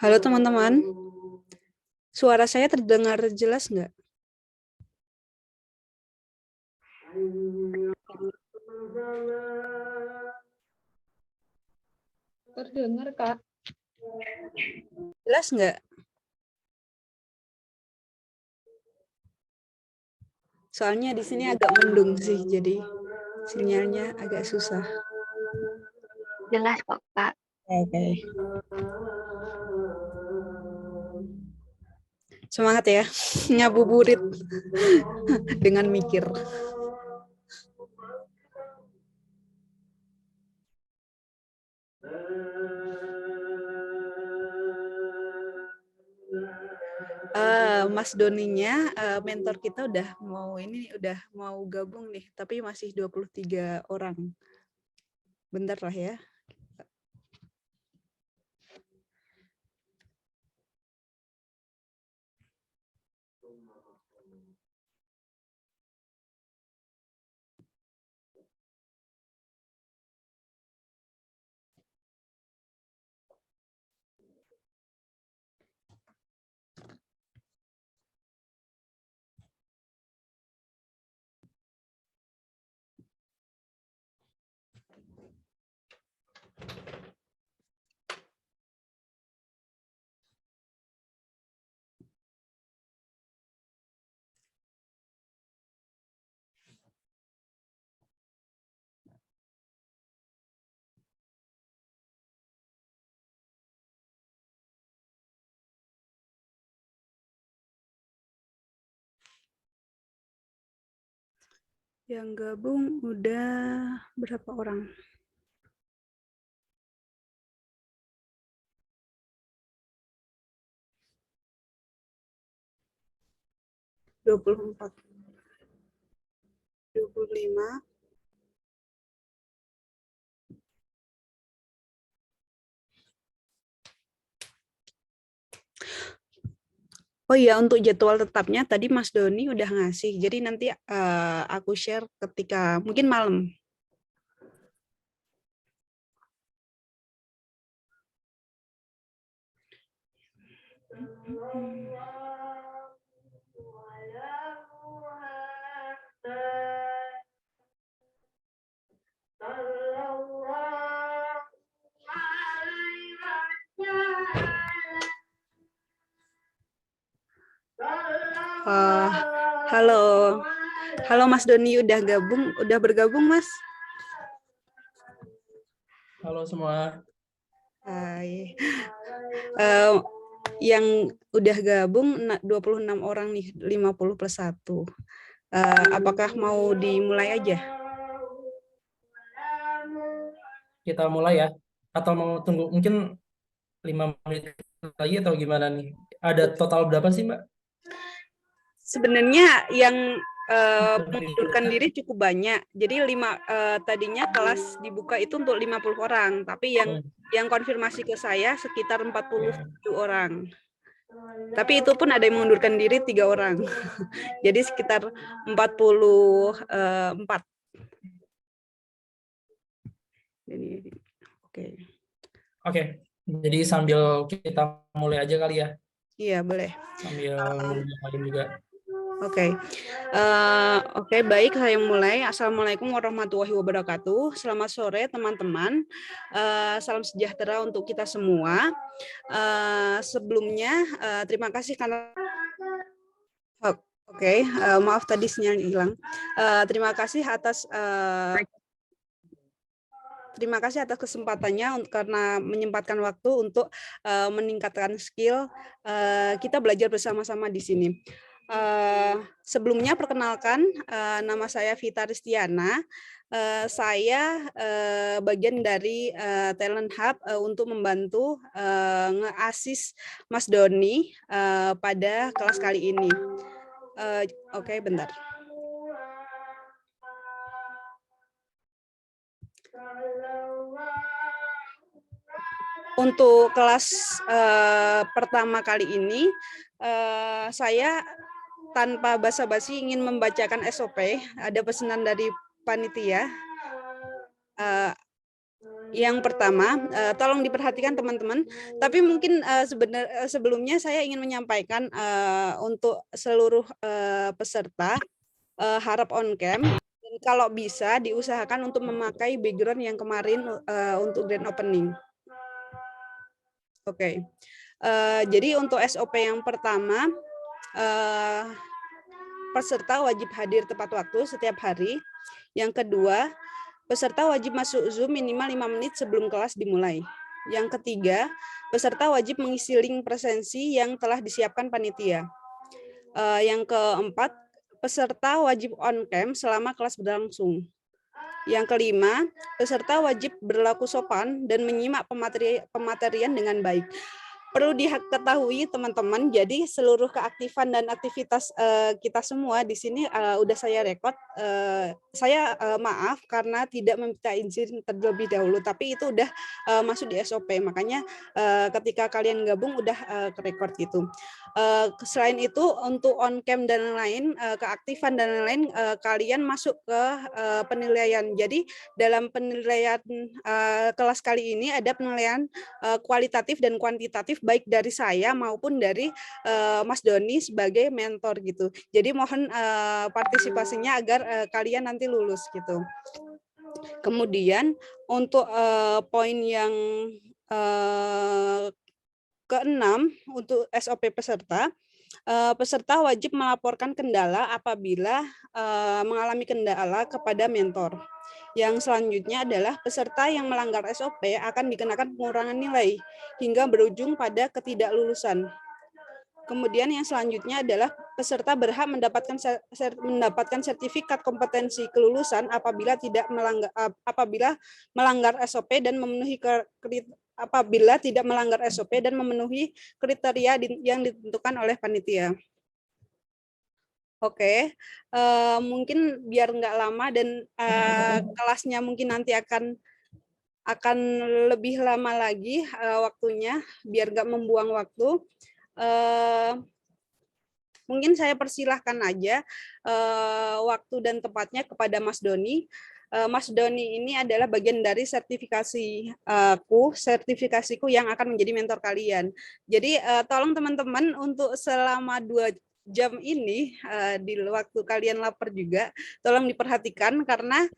Halo teman-teman, suara saya terdengar jelas nggak? Terdengar, Kak. Jelas nggak? Soalnya di sini agak mendung sih, jadi sinyalnya agak susah. Jelas kok, Kak. Oke. Semangat ya, ngabuburit dengan mikir. Mas Doninya, mentor kita udah mau gabung nih, tapi masih 23 orang. Bentar lah ya. Yang gabung udah berapa orang? Dua 24, 25. Oh iya, untuk jadwal tetapnya tadi Mas Doni udah ngasih. Jadi nanti aku share ketika mungkin malam. Halo, halo Mas Doni, udah bergabung Mas? Halo semua. Hai. Yang udah gabung 26 orang nih, 50 plus 1. Apakah mau dimulai aja? Kita mulai ya. Atau mau tunggu mungkin 5 menit lagi atau gimana nih? Ada total berapa sih, Mbak? Sebenarnya yang mengundurkan diri cukup banyak. Jadi tadinya kelas dibuka itu untuk 50 orang, tapi yang konfirmasi ke saya sekitar 47 orang. Tapi itu pun ada yang mengundurkan diri 3 orang. Jadi sekitar 44. Oke. Jadi sambil kita mulai aja kali ya. Iya, boleh. Sambil nunggu juga. Oke, baik, saya mulai. Assalamualaikum warahmatullahi wabarakatuh. Selamat sore teman-teman. Salam sejahtera untuk kita semua. Sebelumnya terima kasih karena maaf tadi sinyal hilang. Terima kasih atas kesempatannya karena menyempatkan waktu untuk meningkatkan skill kita belajar bersama-sama di sini. Sebelumnya perkenalkan, nama saya Vita Ristiana. Saya bagian dari Talent Hub untuk membantu nge-assist Mas Doni pada kelas kali ini. Oke, bentar. Untuk kelas pertama kali ini, saya tanpa basa-basi ingin membacakan SOP. Ada pesanan dari panitia. Yang pertama, tolong diperhatikan teman-teman. Tapi mungkin sebelumnya saya ingin menyampaikan untuk seluruh peserta harap on cam. Dan kalau bisa diusahakan untuk memakai background yang kemarin untuk grand opening. Oke. Jadi untuk SOP yang pertama, peserta wajib hadir tepat waktu setiap hari. Yang kedua, peserta wajib masuk Zoom minimal 5 menit sebelum kelas dimulai. Yang ketiga, peserta wajib mengisi link presensi yang telah disiapkan panitia. Yang keempat, peserta wajib on cam selama kelas berlangsung. Yang kelima, peserta wajib berlaku sopan dan menyimak pematerian dengan baik. Perlu diketahui teman-teman, jadi seluruh keaktifan dan aktivitas kita semua di sini udah saya rekod. Saya maaf karena tidak meminta izin terlebih dahulu, tapi itu udah masuk di SOP. Makanya ketika kalian gabung udah kerekord gitu. Selain itu untuk on cam dan lain-lain, keaktifan dan lain-lain, kalian masuk ke penilaian. Jadi dalam penilaian kelas kali ini ada penilaian kualitatif dan kuantitatif baik dari saya maupun dari Mas Doni sebagai mentor gitu. Jadi mohon partisipasinya agar kalian nanti lulus gitu. Kemudian untuk poin yang keenam untuk SOP peserta, peserta wajib melaporkan kendala apabila mengalami kendala kepada mentor. Yang selanjutnya adalah peserta yang melanggar SOP akan dikenakan pengurangan nilai hingga berujung pada ketidaklulusan. Kemudian yang selanjutnya adalah peserta berhak mendapatkan sertifikat kompetensi kelulusan apabila melanggar SOP dan memenuhi kriteria yang ditentukan oleh panitia. Oke, mungkin biar nggak lama dan kelasnya mungkin nanti akan lebih lama lagi waktunya, biar nggak membuang waktu. Mungkin saya persilahkan aja waktu dan tempatnya kepada Mas Doni. Mas Doni ini adalah bagian dari sertifikasiku yang akan menjadi mentor kalian. Jadi tolong teman-teman untuk selama 2 jam ini di waktu kalian lapar juga, tolong diperhatikan karena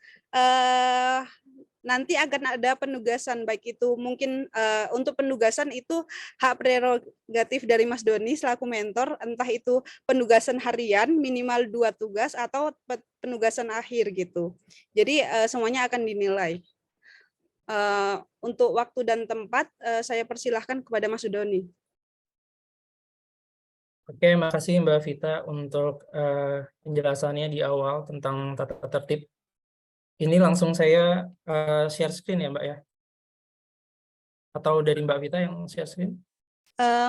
nanti akan ada penugasan, baik itu mungkin untuk penugasan itu hak prerogatif dari Mas Doni selaku mentor, entah itu penugasan harian minimal 2 tugas atau penugasan akhir gitu. Jadi semuanya akan dinilai. Untuk waktu dan tempat saya persilahkan kepada Mas Doni. Oke, makasih Mbak Vita untuk penjelasannya di awal tentang tata tertib. Ini langsung saya share screen ya Mbak ya? Atau dari Mbak Vita yang share screen?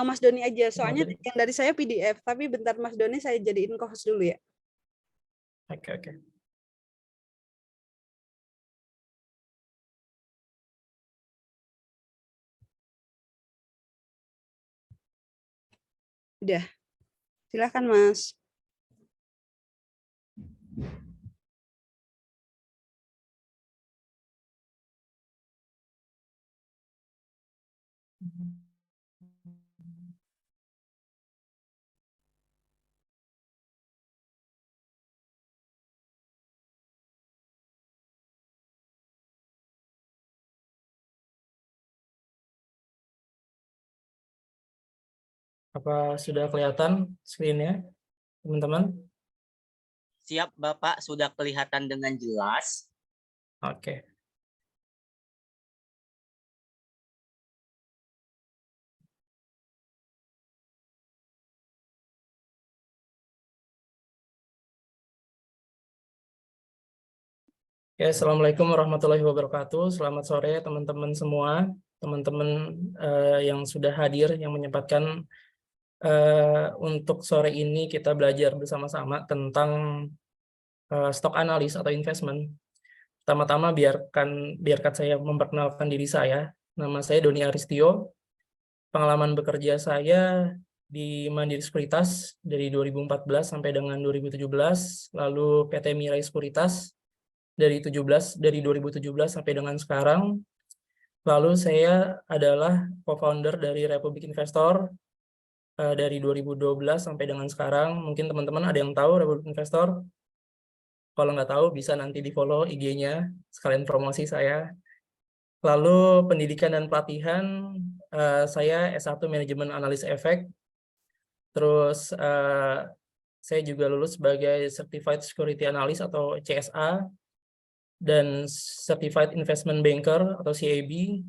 Mas Doni aja, soalnya yang dari saya PDF, tapi bentar Mas Doni saya jadiin co-host dulu ya. Oke. Udah, silakan Mas. Apa sudah kelihatan screen-nya, teman-teman? Siap, Bapak. Sudah kelihatan dengan jelas. Oke. Ya, Assalamualaikum warahmatullahi wabarakatuh. Selamat sore teman-teman semua, teman-teman yang sudah hadir, yang menyempatkan untuk sore ini kita belajar bersama-sama tentang stock analis atau investment. Pertama-tama biarkan saya memperkenalkan diri saya. Nama saya Doni Aristio. Pengalaman bekerja saya di Mandiri Sekuritas dari 2014 sampai dengan 2017, lalu PT Mirai Sekuritas dari 2017 sampai dengan sekarang. Lalu saya adalah co-founder dari Republik Investor dari 2012 sampai dengan sekarang. Mungkin teman-teman ada yang tahu Republik Investor. Kalau nggak tahu bisa nanti di-follow IG-nya, sekalian promosi saya. Lalu pendidikan dan pelatihan, saya S1 Manajemen Analis Efek. Terus saya juga lulus sebagai Certified Security Analyst atau CSA dan Certified Investment Banker atau CAB.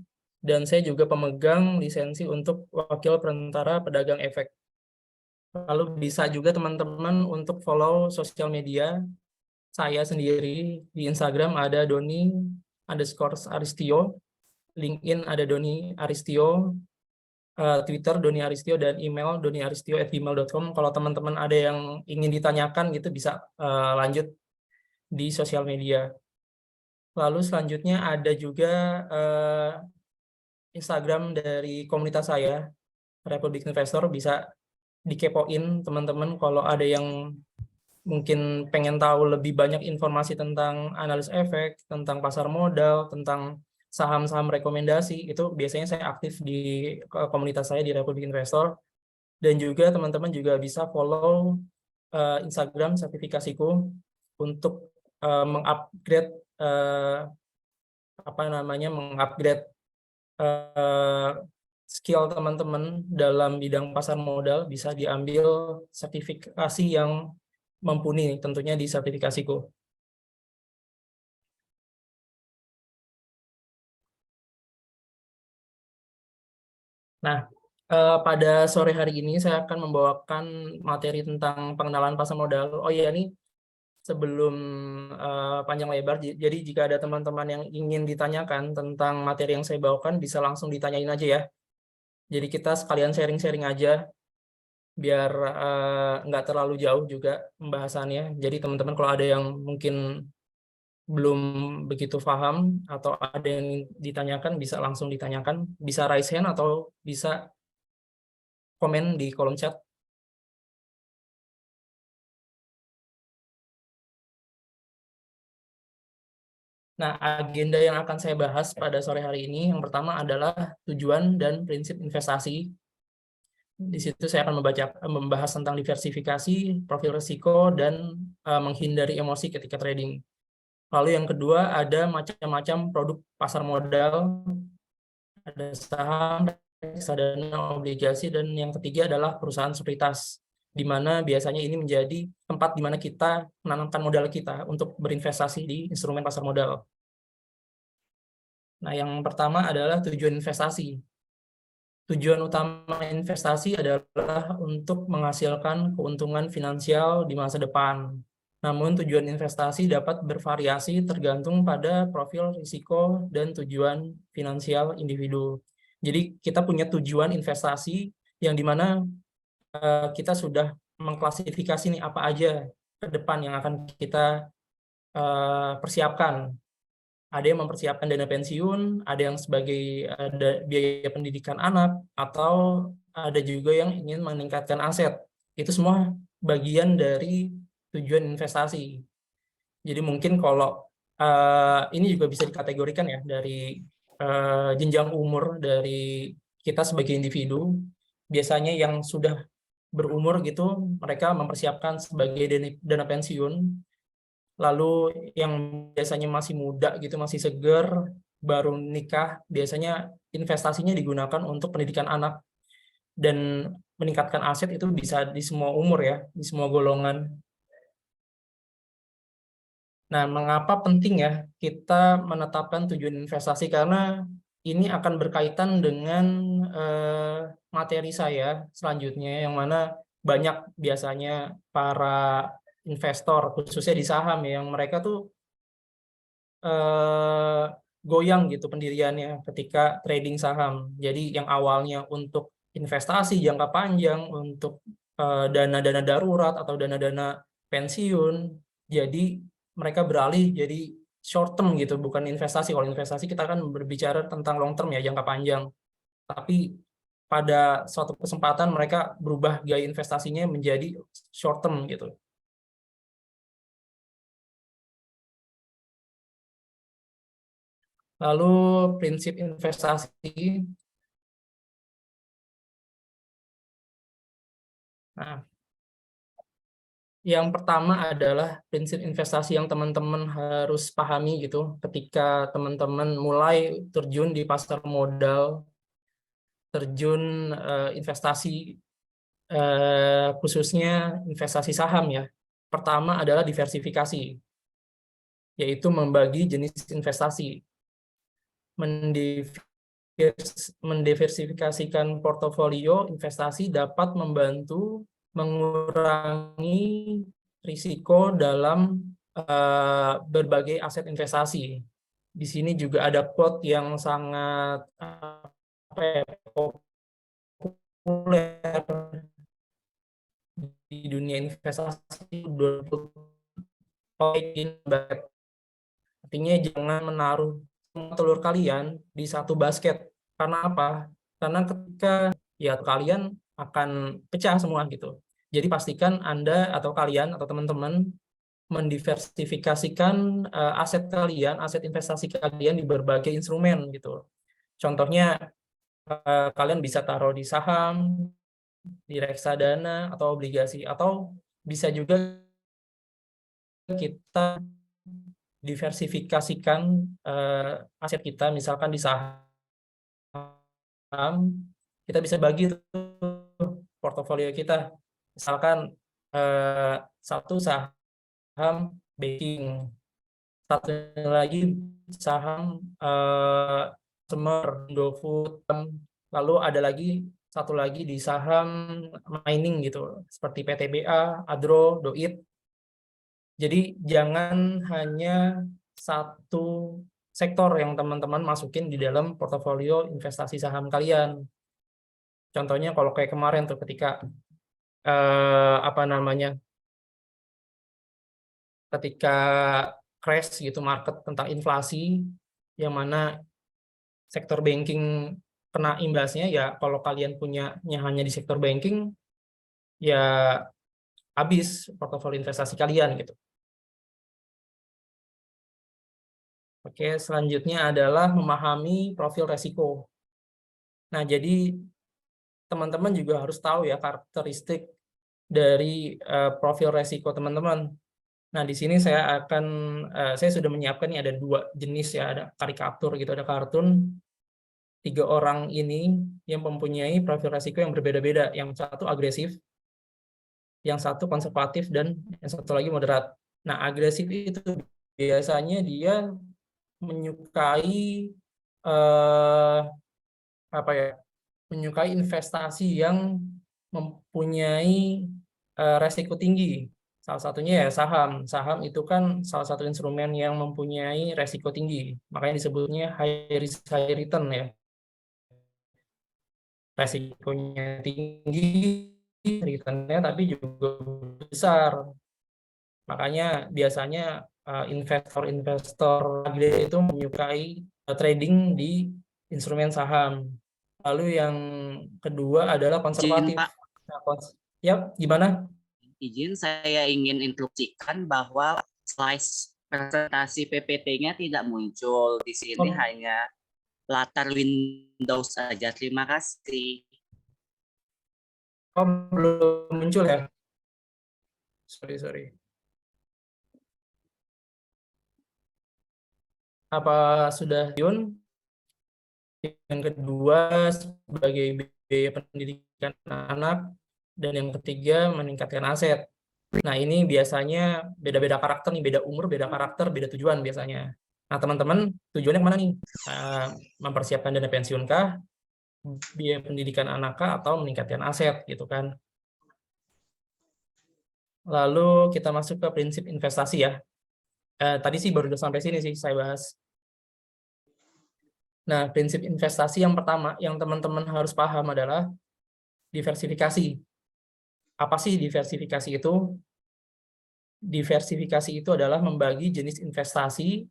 Dan saya juga pemegang lisensi untuk Wakil Perantara Pedagang Efek. Lalu bisa juga teman-teman untuk follow sosial media saya sendiri. Di Instagram ada Doni_Aristio, LinkedIn ada Doni Aristio, Twitter Doni Aristio, dan email doniaristio@gmail.com. Kalau teman-teman ada yang ingin ditanyakan gitu bisa lanjut di sosial media. Lalu selanjutnya ada juga Instagram dari komunitas saya, Republik Investor. Bisa dikepoin teman-teman kalau ada yang mungkin pengen tahu lebih banyak informasi tentang analis efek, tentang pasar modal, tentang saham-saham rekomendasi. Itu biasanya saya aktif di komunitas saya di Republik Investor. Dan juga teman-teman juga bisa follow Instagram sertifikasiku untuk mengupgrade skill teman-teman dalam bidang pasar modal. Bisa diambil sertifikasi yang mumpuni tentunya di sertifikasiku. Nah, pada sore hari ini saya akan membawakan materi tentang pengenalan pasar modal. Oh iya, nih sebelum panjang lebar, jadi jika ada teman-teman yang ingin ditanyakan tentang materi yang saya bawakan, bisa langsung ditanyain aja ya. Jadi kita sekalian sharing-sharing aja, biar nggak terlalu jauh juga pembahasannya. Jadi teman-teman kalau ada yang mungkin belum begitu paham atau ada yang ditanyakan, bisa langsung ditanyakan, bisa raise hand atau bisa komen di kolom chat. Nah, agenda yang akan saya bahas pada sore hari ini, yang pertama adalah tujuan dan prinsip investasi. Di situ saya akan membahas tentang diversifikasi, profil risiko, dan menghindari emosi ketika trading. Lalu yang kedua ada macam-macam produk pasar modal, ada saham, reksadana, obligasi, dan yang ketiga adalah perusahaan sekuritas, di mana biasanya ini menjadi tempat di mana kita menanamkan modal kita untuk berinvestasi di instrumen pasar modal. Nah, yang pertama adalah tujuan investasi. Tujuan utama investasi adalah untuk menghasilkan keuntungan finansial di masa depan. Namun tujuan investasi dapat bervariasi tergantung pada profil risiko dan tujuan finansial individu. Jadi kita punya tujuan investasi yang dimana kita sudah mengklasifikasi nih apa aja ke depan yang akan kita persiapkan. Ada yang mempersiapkan dana pensiun, ada yang sebagai biaya pendidikan anak, atau ada juga yang ingin meningkatkan aset. Itu semua bagian dari tujuan investasi. Jadi mungkin kalau ini juga bisa dikategorikan ya dari jenjang umur dari kita sebagai individu. Biasanya yang sudah berumur gitu, mereka mempersiapkan sebagai dana pensiun. Lalu yang biasanya masih muda gitu, masih seger, baru nikah, biasanya investasinya digunakan untuk pendidikan anak. Dan meningkatkan aset itu bisa di semua umur ya, di semua golongan. Nah, mengapa penting ya kita menetapkan tujuan investasi? Karena ini akan berkaitan dengan materi saya selanjutnya, yang mana banyak biasanya para investor, khususnya di saham, yang mereka tuh goyang gitu pendiriannya ketika trading saham. Jadi yang awalnya untuk investasi jangka panjang, untuk dana-dana darurat atau dana-dana pensiun, jadi mereka beralih jadi short term gitu, bukan investasi. Kalau investasi kita kan berbicara tentang long term ya, jangka panjang. Tapi pada suatu kesempatan mereka berubah gaya investasinya menjadi short term gitu. Lalu prinsip investasi. Nah, yang pertama adalah prinsip investasi yang teman-teman harus pahami gitu ketika teman-teman mulai terjun di pasar modal, terjun investasi khususnya investasi saham ya. Pertama adalah diversifikasi, yaitu membagi jenis investasi. Mendiversifikasikan portofolio investasi dapat membantu mengurangi risiko dalam berbagai aset investasi. Di sini juga ada quote yang sangat populer di dunia investasi, 20 poin. Artinya jangan menaruh telur kalian di satu basket. Karena apa? Karena ketika ya kalian akan pecah semua gitu. Jadi pastikan Anda atau kalian atau teman-teman mendiversifikasikan aset kalian, aset investasi kalian di berbagai instrumen gitu. Contohnya kalian bisa taruh di saham, di reksadana atau obligasi, atau bisa juga kita diversifikasikan aset kita, misalkan di saham, kita bisa bagi tuh portofolio kita. Misalkan satu saham banking, satu lagi saham consumer, Indofood, lalu ada lagi satu lagi di saham mining gitu, seperti PTBA, Adro, Doit. Jadi jangan hanya satu sektor yang teman-teman masukin di dalam portofolio investasi saham kalian. Contohnya kalau kayak kemarin tuh ketika ketika crash gitu market tentang inflasi, yang mana sektor banking kena imbasnya, ya kalau kalian punyanya hanya di sektor banking, ya habis portofolio investasi kalian gitu. Oke, selanjutnya adalah memahami profil resiko. Nah, jadi teman-teman juga harus tahu ya karakteristik dari profil resiko teman-teman. Nah, di sini saya sudah menyiapkan nih ada 2 jenis ya, ada karikatur gitu, ada kartun 3 orang ini yang mempunyai profil resiko yang berbeda-beda. Yang satu agresif, yang satu konservatif, dan yang satu lagi moderat. Nah, agresif itu biasanya dia menyukai menyukai investasi yang mempunyai resiko tinggi. Salah satunya ya saham. Saham itu kan salah satu instrumen yang mempunyai resiko tinggi. Makanya disebutnya high risk high return ya. Resikonya tinggi, returnnya tapi juga besar. Makanya biasanya investor-investor itu menyukai trading di instrumen saham. Lalu yang kedua adalah konservatif. Pak. Ya, gimana? Izin saya ingin instruksikan bahwa slide presentasi PPT-nya tidak muncul. Di sini hanya latar Windows saja. Terima kasih. Oh, belum muncul ya? Sorry. Apa sudah Yun? Yang kedua sebagai biaya pendidikan anak, dan yang ketiga meningkatkan aset. Nah, ini biasanya beda-beda karakter nih, beda umur, beda karakter, beda tujuan biasanya. Nah, teman-teman, tujuannya kemana nih? Mempersiapkan dana pensiun kah? Biaya pendidikan anak kah? Atau meningkatkan aset gitu kan? Lalu kita masuk ke prinsip investasi ya. Tadi sih baru sampai sini sih saya bahas. Nah, prinsip investasi yang pertama yang teman-teman harus paham adalah diversifikasi. Apa sih diversifikasi itu? Diversifikasi itu adalah membagi jenis investasi.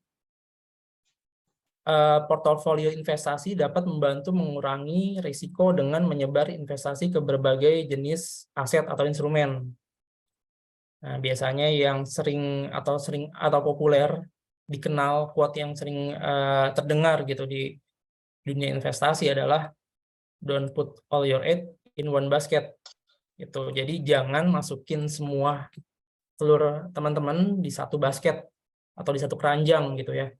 Portofolio investasi dapat membantu mengurangi risiko dengan menyebar investasi ke berbagai jenis aset atau instrumen. Nah, biasanya yang sering atau populer dikenal, quote yang sering terdengar gitu di dunia investasi adalah don't put all your egg in one basket. Gitu. Jadi jangan masukin semua telur teman-teman di satu basket atau di satu keranjang gitu ya.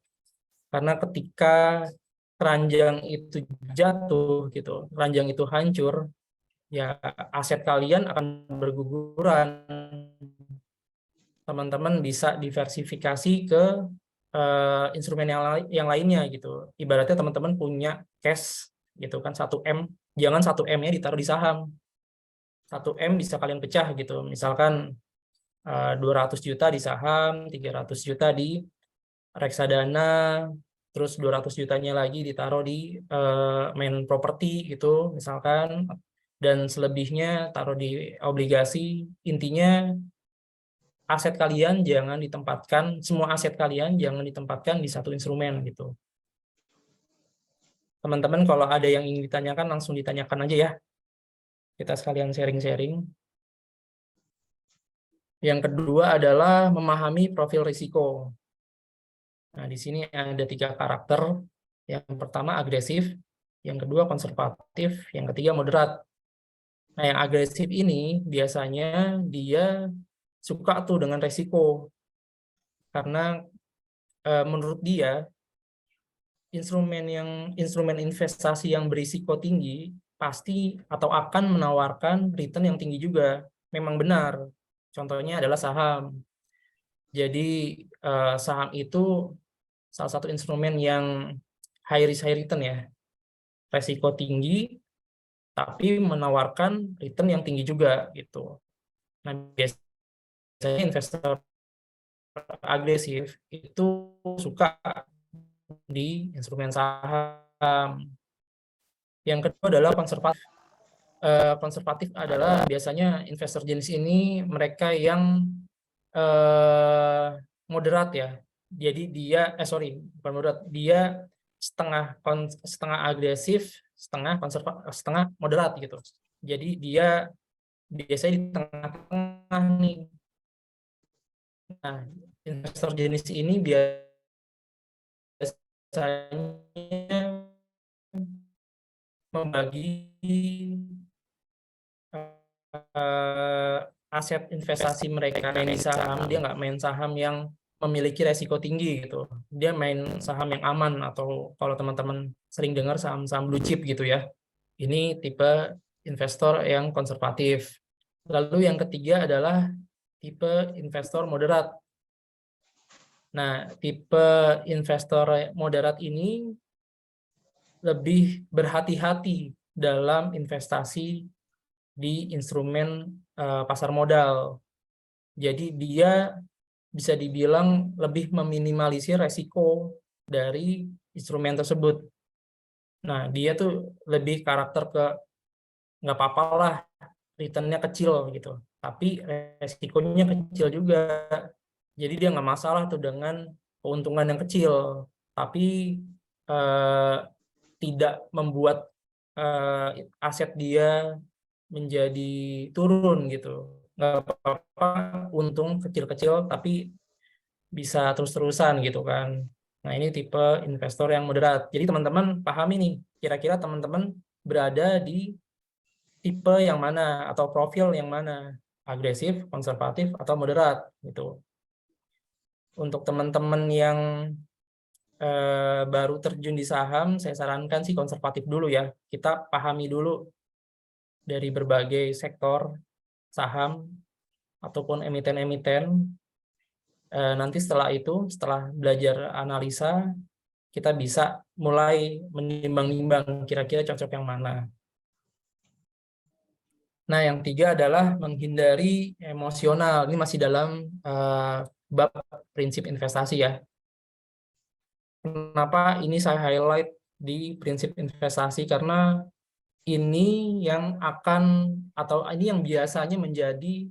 Karena ketika keranjang itu jatuh gitu, keranjang itu hancur, ya aset kalian akan berguguran. Teman-teman bisa diversifikasi ke instrumen yang lainnya gitu. Ibaratnya teman-teman punya cash gitu kan 1M, jangan 1M-nya ditaruh di saham. 1M bisa kalian pecah gitu. Misalkan 200 juta di saham, 300 juta di reksadana, terus 200 jutanya lagi ditaruh di main properti gitu misalkan, dan selebihnya taruh di obligasi. Intinya aset kalian jangan ditempatkan, semua aset kalian jangan ditempatkan di satu instrumen gitu. Teman-teman kalau ada yang ingin ditanyakan langsung ditanyakan aja ya. Kita sekalian sharing-sharing. Yang kedua adalah memahami profil risiko. Nah, di sini ada 3 karakter. Yang pertama agresif, yang kedua konservatif, yang ketiga moderat. Nah, yang agresif ini biasanya dia suka tuh dengan risiko. Karena menurut dia instrumen investasi yang berisiko tinggi pasti atau akan menawarkan return yang tinggi juga. Memang benar. Contohnya adalah saham. Jadi saham itu salah satu instrumen yang high risk high return ya. Resiko tinggi tapi menawarkan return yang tinggi juga gitu. Nah, biasanya investor agresif itu suka di instrumen saham. Yang kedua adalah konservatif. Konservatif adalah biasanya investor jenis ini mereka yang moderat ya. Jadi dia bukan moderat, dia setengah agresif, setengah moderat gitu. Jadi dia biasanya di tengah-tengah nih. Nah, investor jenis ini biasanya membagi aset investasi mereka main saham, dia nggak main saham yang memiliki resiko tinggi gitu. Dia main saham yang aman, atau kalau teman-teman sering dengar saham-saham blue chip gitu ya. Ini tipe investor yang konservatif. Lalu yang ketiga adalah tipe investor moderat. Nah, tipe investor moderat ini lebih berhati-hati dalam investasi di instrumen pasar modal. Jadi dia bisa dibilang lebih meminimalisir resiko dari instrumen tersebut. Nah, dia tuh lebih karakter ke nggak apa-apa lah, return-nya kecil gitu, tapi resikonya kecil juga. Jadi dia nggak masalah tuh dengan keuntungan yang kecil, tapi tidak membuat aset dia menjadi turun gitu. Nggak apa-apa untung kecil-kecil tapi bisa terus-terusan gitu kan. Nah, ini tipe investor yang moderat. Jadi teman-teman pahami nih, kira-kira teman-teman berada di tipe yang mana atau profil yang mana, agresif, konservatif, atau moderat gitu. Untuk teman-teman yang baru terjun di saham, saya sarankan sih konservatif dulu ya. Kita pahami dulu dari berbagai sektor saham ataupun emiten-emiten. Nanti setelah itu, setelah belajar analisa, kita bisa mulai menimbang-nimbang kira-kira cocok yang mana. Nah, yang tiga adalah menghindari emosional. Ini masih dalam bab prinsip investasi ya. Kenapa ini saya highlight di prinsip investasi? Karena ini yang akan, atau ini yang biasanya menjadi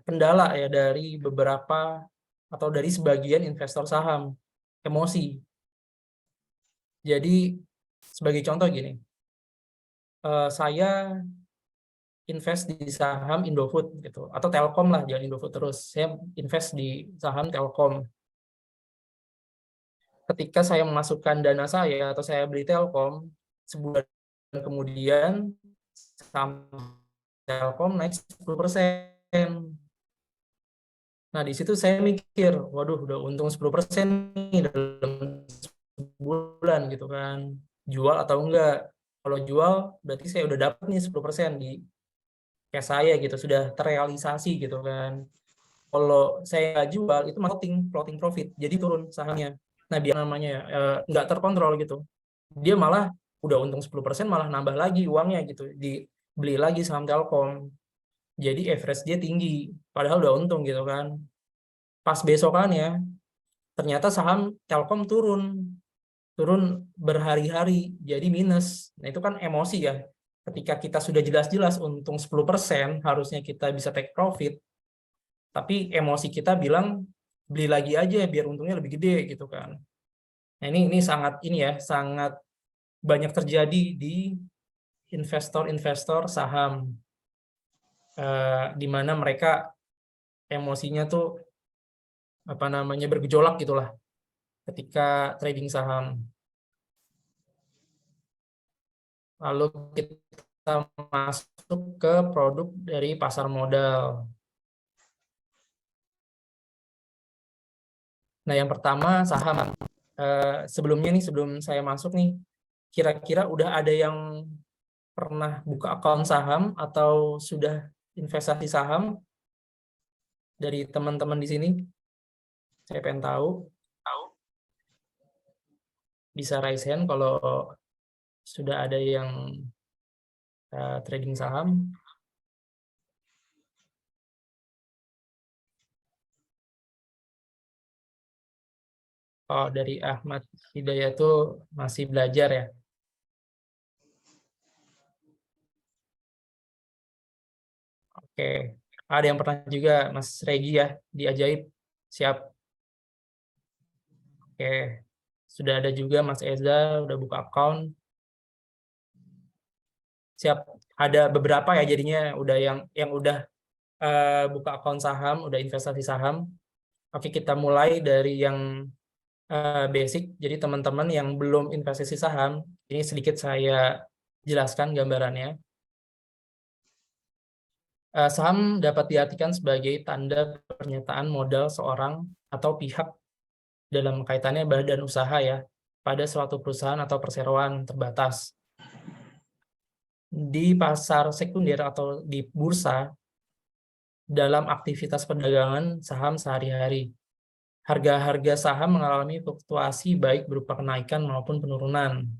kendala ya dari beberapa atau dari sebagian investor saham, emosi. Jadi sebagai contoh gini, saya invest di saham Indofood gitu, atau Telkom lah, jangan Indofood terus. Saya invest di saham Telkom. ketika saya memasukkan dana saya atau saya beli Telkom, sebulan kemudian saham Telkom naik 10%. Nah, di situ saya mikir, waduh, udah untung 10% nih dalam sebulan gitu kan. Jual atau enggak? Kalau jual, berarti saya udah dapat nih 10% di cash saya gitu, sudah terrealisasi gitu kan. Kalau saya nggak jual, itu floating profit, jadi turun sahamnya. Nah, biar namanya nggak terkontrol gitu. Dia malah udah untung 10%, malah nambah lagi uangnya gitu, dibeli lagi saham Telkom. Jadi average dia tinggi, padahal udah untung gitu kan. Pas besokannya, ternyata saham Telkom turun berhari-hari, jadi minus. Nah, itu kan emosi ya. Ketika kita sudah jelas-jelas untung 10%, harusnya kita bisa take profit, tapi emosi kita bilang, beli lagi aja biar untungnya lebih gede gitu kan. Nah, ini sangat banyak terjadi di investor-investor saham, di mana mereka emosinya tuh bergejolak gitulah ketika trading saham. Lalu kita masuk ke produk dari pasar modal. Nah, yang pertama saham. Sebelumnya nih, sebelum saya masuk nih, kira-kira udah ada yang pernah buka akun saham atau sudah investasi saham dari teman-teman di sini? Saya pengen tahu. Bisa raise hand kalau sudah ada yang trading saham. Oh, dari Ahmad Hidayat tuh masih belajar ya. Oke, ada yang pernah juga Mas Regi ya di Ajaib. Siap. Oke, sudah ada juga Mas Eza udah buka account. Siap. Ada beberapa ya jadinya udah yang udah buka account saham, udah investasi saham. Oke, kita mulai dari yang basic. Jadi teman-teman yang belum investasi saham, ini sedikit saya jelaskan gambarannya. Saham dapat diartikan sebagai tanda pernyataan modal seorang atau pihak dalam kaitannya badan usaha ya, pada suatu perusahaan atau perseroan terbatas. Di pasar sekunder atau di bursa, dalam aktivitas perdagangan saham sehari-hari, harga-harga saham mengalami fluktuasi baik berupa kenaikan maupun penurunan.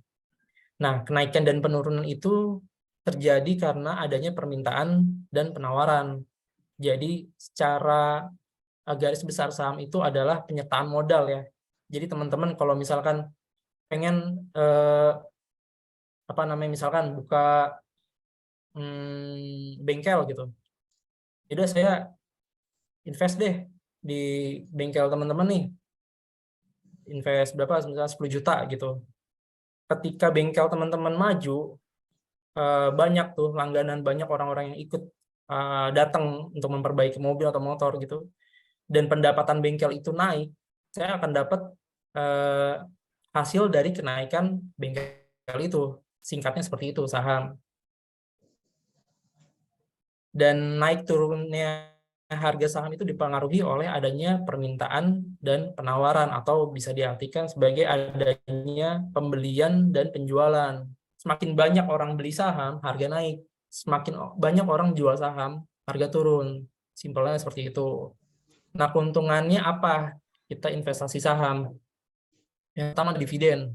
Nah, kenaikan dan penurunan itu terjadi karena adanya permintaan dan penawaran. Jadi secara garis besar saham itu adalah penyertaan modal ya. Jadi teman-teman kalau misalkan pengen misalkan buka bengkel gitu. Jadi saya invest deh di bengkel teman-teman nih. Invest berapa? Misalnya 10 juta gitu. Ketika bengkel teman-teman maju, banyak tuh langganan, banyak orang-orang yang ikut datang untuk memperbaiki mobil atau motor gitu, dan pendapatan bengkel itu naik, saya akan dapat hasil dari kenaikan bengkel itu. Singkatnya seperti itu saham. Dan naik turunnya harga saham itu dipengaruhi oleh adanya permintaan dan penawaran, atau bisa diartikan sebagai adanya pembelian dan penjualan. Semakin banyak orang beli saham, harga naik. Semakin banyak orang jual saham, harga turun. Simpelnya seperti itu. Nah, keuntungannya apa? Kita investasi saham. Yang pertama, dividen.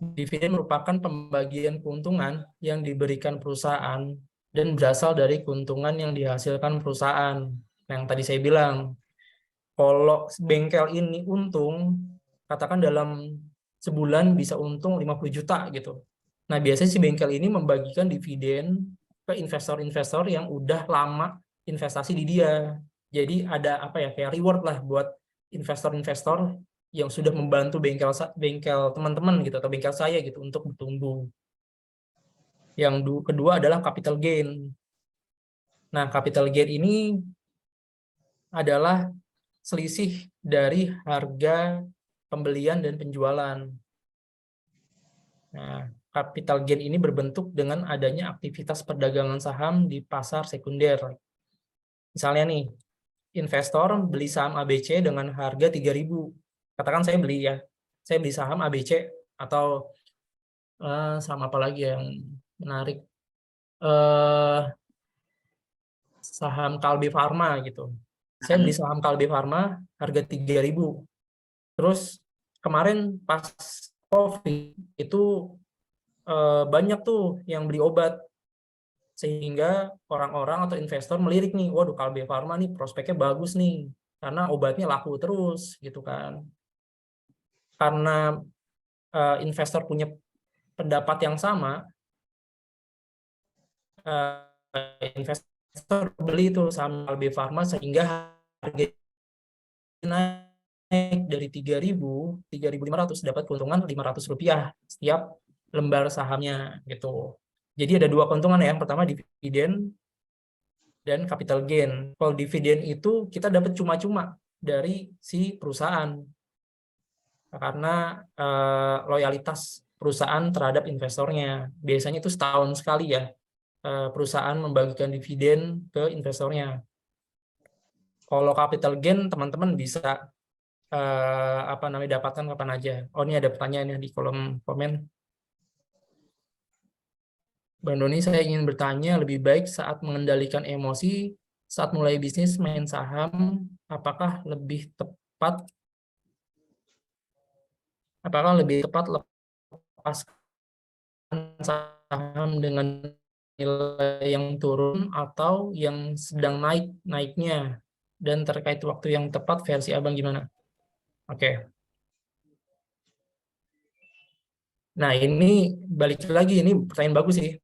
Dividen merupakan pembagian keuntungan yang diberikan perusahaan dan berasal dari keuntungan yang dihasilkan perusahaan. Yang tadi saya bilang, kalau bengkel ini untung, katakan dalam sebulan bisa untung 50 juta gitu. Nah, biasanya si bengkel ini membagikan dividen ke investor-investor yang udah lama investasi di dia. Jadi ada kayak reward lah buat investor-investor yang sudah membantu bengkel teman-teman gitu, atau bengkel saya gitu untuk bertumbuh. Yang kedua adalah capital gain. Nah, capital gain ini adalah selisih dari harga pembelian dan penjualan. Nah, capital gain ini berbentuk dengan adanya aktivitas perdagangan saham di pasar sekunder. Misalnya nih, investor beli saham ABC dengan harga 3.000. Katakan saya beli ya. Saya beli saham ABC atau saham apa lagi yang menarik? Saham Kalbe Farma gitu. Saya beli saham Kalbe Farma harga 3.000. Terus kemarin pas COVID itu banyak tuh yang beli obat, sehingga orang-orang atau investor melirik nih, waduh Kalbe Farma nih prospeknya bagus nih, karena obatnya laku terus gitu kan. Karena investor punya pendapat yang sama, investor beli itu saham Kalbe Farma sehingga harganya naik dari 3.500 dapat keuntungan Rp500 setiap lembar sahamnya gitu. Jadi ada dua keuntungan ya, yang pertama dividen dan capital gain. Kalau dividen itu kita dapat cuma-cuma dari si perusahaan karena loyalitas perusahaan terhadap investornya. Biasanya itu setahun sekali ya perusahaan membagikan dividen ke investornya. Kalau capital gain teman-teman bisa dapatkan kapan aja. Oh, ini ada pertanyaan ya di kolom komen. Bang Doni, saya ingin bertanya, lebih baik saat mengendalikan emosi, saat mulai bisnis main saham, apakah lebih tepat lepaskan saham dengan nilai yang turun atau yang sedang naiknya? Dan terkait waktu yang tepat, versi Abang gimana? Oke. Nah, ini balik lagi, ini pertanyaan bagus sih.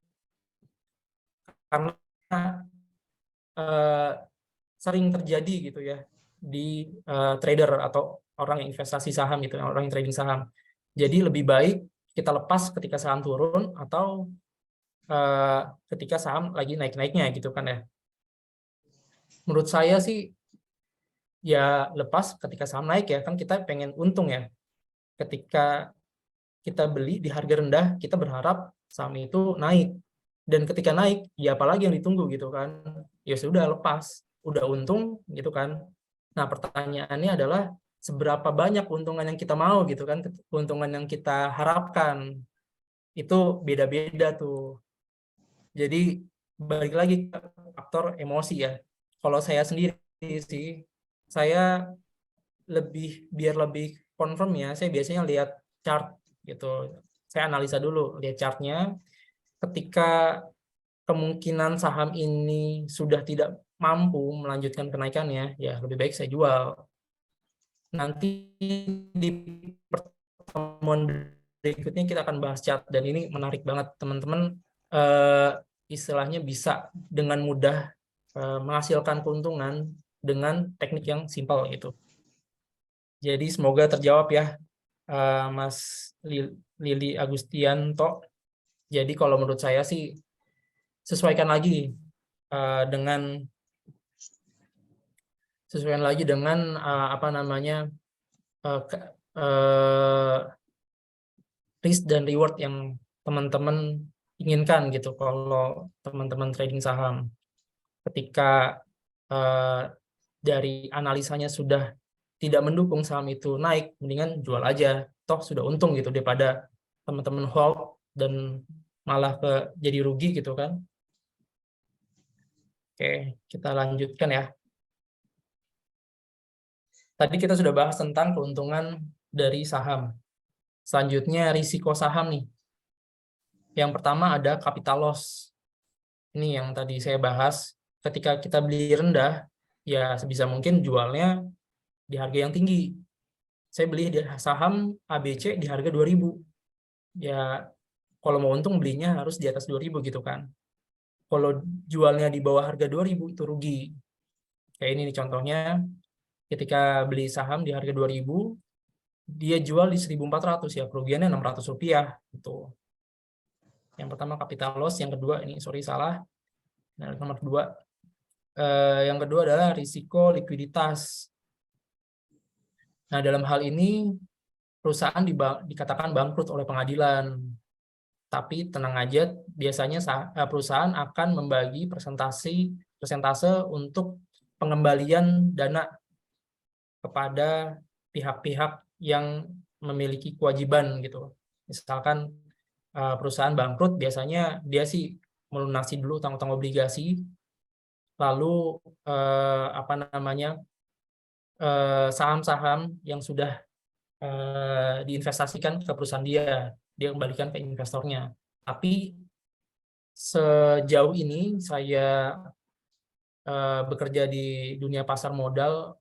Karena sering terjadi gitu ya di trader atau orang yang investasi saham gitu, orang yang trading saham. Jadi lebih baik kita lepas ketika saham turun atau ketika saham lagi naik-naiknya gitu kan ya. Menurut saya sih ya lepas ketika saham naik ya, kan kita pengen untung ya. Ketika kita beli di harga rendah, kita berharap saham itu naik. Dan ketika naik, ya apalagi yang ditunggu gitu kan. Ya sudah lepas, udah untung gitu kan. Nah, pertanyaannya adalah seberapa banyak keuntungan yang kita mau gitu kan, keuntungan yang kita harapkan. Itu beda-beda tuh. Jadi balik lagi ke faktor emosi ya. Kalau saya sendiri sih, saya biar lebih confirm ya, saya biasanya lihat chart gitu. Saya analisa dulu, lihat chartnya. Ketika kemungkinan saham ini sudah tidak mampu melanjutkan kenaikannya, ya lebih baik saya jual. Nanti di pertemuan berikutnya kita akan bahas chart, dan ini menarik banget teman-teman. Istilahnya bisa dengan mudah menghasilkan keuntungan dengan teknik yang simpel gitu. Jadi semoga terjawab ya, Mas Lili Agustianto. Jadi kalau menurut saya sih sesuaikan lagi dengan risk dan reward yang teman-teman inginkan gitu kalau teman-teman trading saham. Ketika dari analisanya sudah tidak mendukung saham itu naik, mendingan jual aja, toh sudah untung gitu, daripada teman-teman hold dan malah jadi rugi gitu kan. Oke, kita lanjutkan ya. Tadi kita sudah bahas tentang keuntungan dari saham. Selanjutnya risiko saham nih. Yang pertama ada capital loss. Ini yang tadi saya bahas. Ketika kita beli rendah, ya sebisa mungkin jualnya di harga yang tinggi. Saya beli di saham ABC di harga 2.000. Ya kalau mau untung belinya harus di atas 2.000 gitu kan. Kalau jualnya di bawah harga 2.000 itu rugi. Kayak ini nih contohnya, ketika beli saham di harga 2.000, dia jual di 1.400 ya, kerugiannya Rp600 gitu. Yang pertama capital loss, yang kedua ini salah. Nah, nomor kedua. Yang kedua adalah risiko likuiditas. Nah, dalam hal ini perusahaan dikatakan bangkrut oleh pengadilan. Tapi tenang aja, biasanya perusahaan akan membagi persentase untuk pengembalian dana kepada pihak-pihak yang memiliki kewajiban gitu. Misalkan perusahaan bangkrut, biasanya dia sih melunasi dulu utang-utang obligasi, lalu saham-saham yang sudah diinvestasikan ke perusahaan dia kembalikan ke investornya. Tapi sejauh ini saya bekerja di dunia pasar modal,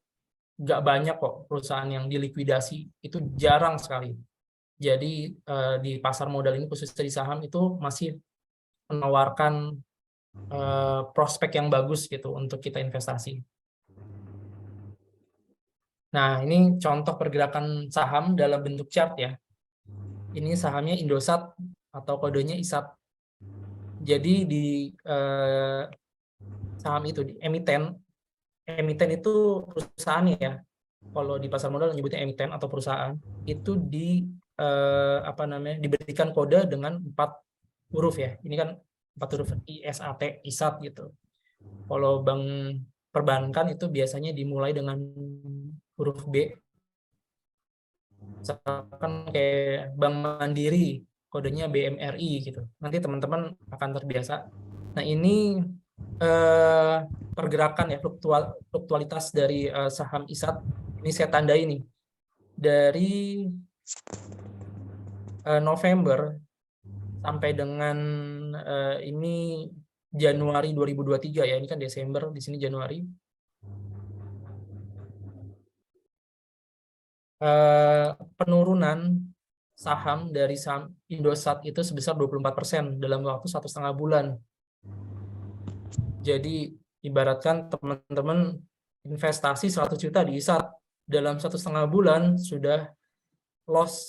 nggak banyak kok perusahaan yang dilikuidasi, itu jarang sekali. Jadi di pasar modal ini khususnya di saham itu masih menawarkan prospek yang bagus gitu untuk kita investasi. Nah, ini contoh pergerakan saham dalam bentuk chart ya. Ini sahamnya Indosat atau kodenya ISAT. Jadi di saham itu, di emiten itu perusahaan ya. Kalau di pasar modal menyebutnya emiten atau perusahaan, itu diberikan kode dengan 4 huruf ya. Ini kan 4 huruf ISAT, ISAT gitu. Kalau bank perbankan itu biasanya dimulai dengan huruf B. Misalkan kayak Bank Mandiri, kodenya BMRI gitu. Nanti teman-teman akan terbiasa. Nah, ini pergerakan ya, fluktualitas dari saham ISAT. Ini saya tandai nih. Dari November sampai dengan ini Januari 2023 ya. Ini kan Desember, di sini Januari. Penurunan saham dari saham Indosat itu sebesar 24% dalam waktu 1,5 bulan. Jadi ibaratkan teman-teman investasi 100 juta di ISAT, dalam 1,5 bulan sudah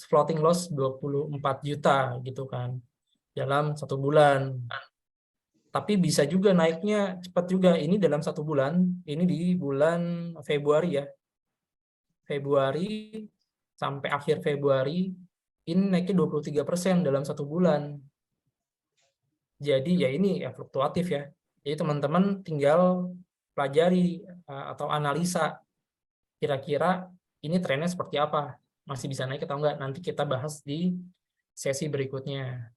floating loss 24 juta gitu kan dalam 1 bulan. Tapi bisa juga naiknya cepat juga. Ini dalam 1 bulan, ini di bulan Februari ya. Februari sampai akhir Februari ini naiknya 23% dalam 1 bulan. Jadi ya ini ya fluktuatif ya. Jadi teman-teman tinggal pelajari atau analisa kira-kira ini trennya seperti apa, masih bisa naik atau enggak. Nanti kita bahas di sesi berikutnya.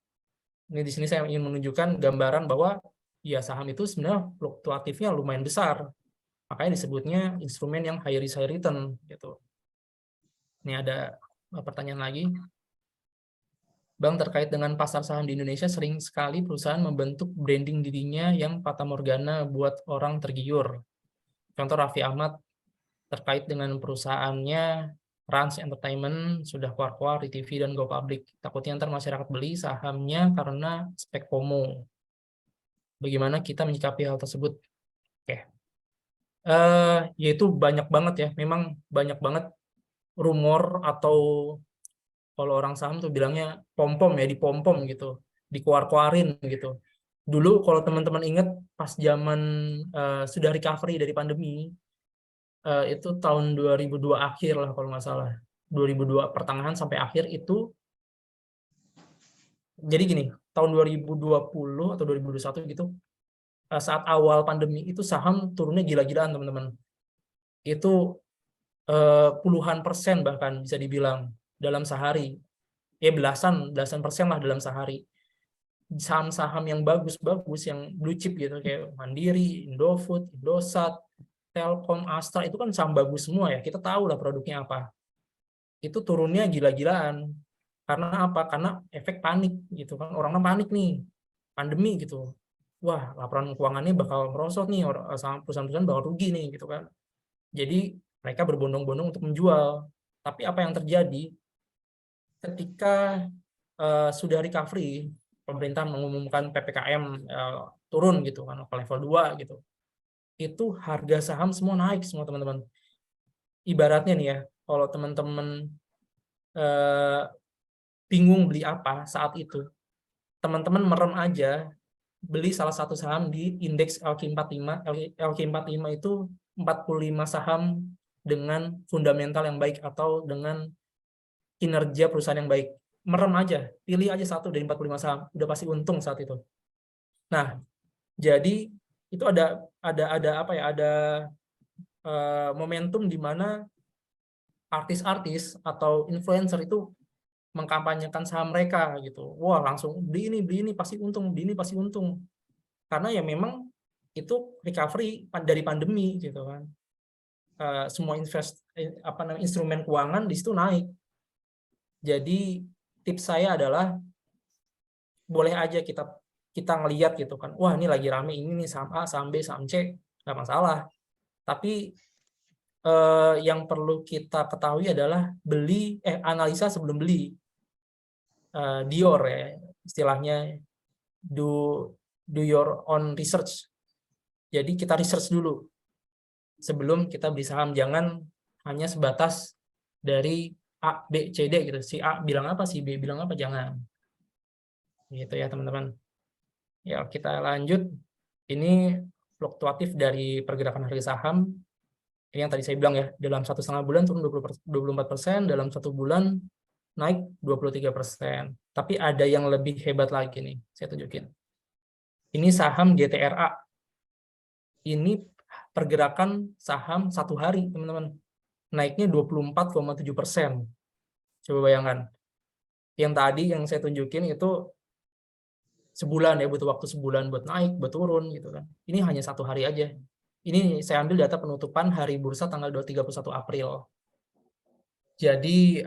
Ini di sini saya ingin menunjukkan gambaran bahwa ya saham itu sebenarnya fluktuatifnya lumayan besar. Makanya disebutnya instrumen yang high risk high return gitu. Ini ada pertanyaan lagi. Bang, terkait dengan pasar saham di Indonesia, sering sekali perusahaan membentuk branding dirinya yang fatamorgana buat orang tergiur. Contoh Raffi Ahmad terkait dengan perusahaannya Rans Entertainment sudah keluar-keluar di TV dan go public. Takutnya ntar masyarakat beli sahamnya karena spek FOMO. Bagaimana kita menyikapi hal tersebut? Oke. Yaitu banyak banget ya, memang banyak banget rumor atau kalau orang saham tuh bilangnya pom-pom ya, dipom-pom gitu, dikeluar-keluarin gitu. Dulu kalau teman-teman ingat pas zaman sudah recovery dari pandemi, itu tahun 2002 akhir lah kalau nggak salah. 2002 pertengahan sampai akhir itu. Jadi gini, tahun 2020 atau 2021 gitu, saat awal pandemi itu saham turunnya gila-gilaan teman-teman. Itu puluhan persen bahkan bisa dibilang dalam sehari, ya belasan persen lah dalam sehari. Saham-saham yang bagus-bagus, yang blue chip gitu, kayak Mandiri, Indofood, Indosat, Telkom, Astra, itu kan saham bagus semua ya, kita tahu lah produknya apa. Itu turunnya gila-gilaan. Karena apa? Karena efek panik gitu kan, orang panik nih, pandemi gitu. Wah, laporan keuangannya bakal merosot nih, perusahaan-perusahaan bakal rugi nih gitu kan. Jadi mereka berbondong-bondong untuk menjual. Tapi apa yang terjadi? Ketika sudah recovery, pemerintah mengumumkan PPKM turun gitu kan ke level 2 gitu. Itu harga saham semua naik semua teman-teman. Ibaratnya nih ya, kalau teman-teman bingung beli apa saat itu, teman-teman merem aja beli salah satu saham di indeks LQ45. LQ45 itu 45 saham dengan fundamental yang baik atau dengan kinerja perusahaan yang baik. Merem aja, pilih aja satu dari 45 saham, udah pasti untung saat itu. Nah, jadi itu ada apa ya? Ada momentum di mana artis-artis atau influencer itu mengkampanyekan saham mereka gitu. Wah, langsung beli ini pasti untung, beli ini pasti untung. Karena ya memang itu recovery dari pandemi gitu kan. Semua instrumen keuangan di situ naik. Jadi tips saya adalah boleh aja kita ngelihat gitu kan. Wah, ini lagi rame ini nih saham A, saham B, saham C, nggak masalah. Tapi yang perlu kita ketahui adalah analisa sebelum beli. Dior ya istilahnya, do your own research. Jadi kita research dulu sebelum kita beli saham, jangan hanya sebatas dari A, B, C, D gitu. Si A bilang apa, si B bilang apa, jangan. Gitu ya teman-teman. Ya, kita lanjut. Ini fluktuatif dari pergerakan harga saham. Ini yang tadi saya bilang ya, dalam 1,5 bulan turun 24%, dalam 1 bulan naik 23%. Tapi ada yang lebih hebat lagi nih, saya tunjukin. Ini saham GTRA. Ini pergerakan saham 1 hari, teman-teman. Naiknya 24,7%. Coba bayangkan. Yang tadi yang saya tunjukin itu sebulan ya, butuh waktu sebulan buat naik, buat turun gitu kan. Ini hanya 1 hari aja. Ini saya ambil data penutupan hari bursa tanggal 31 April. Jadi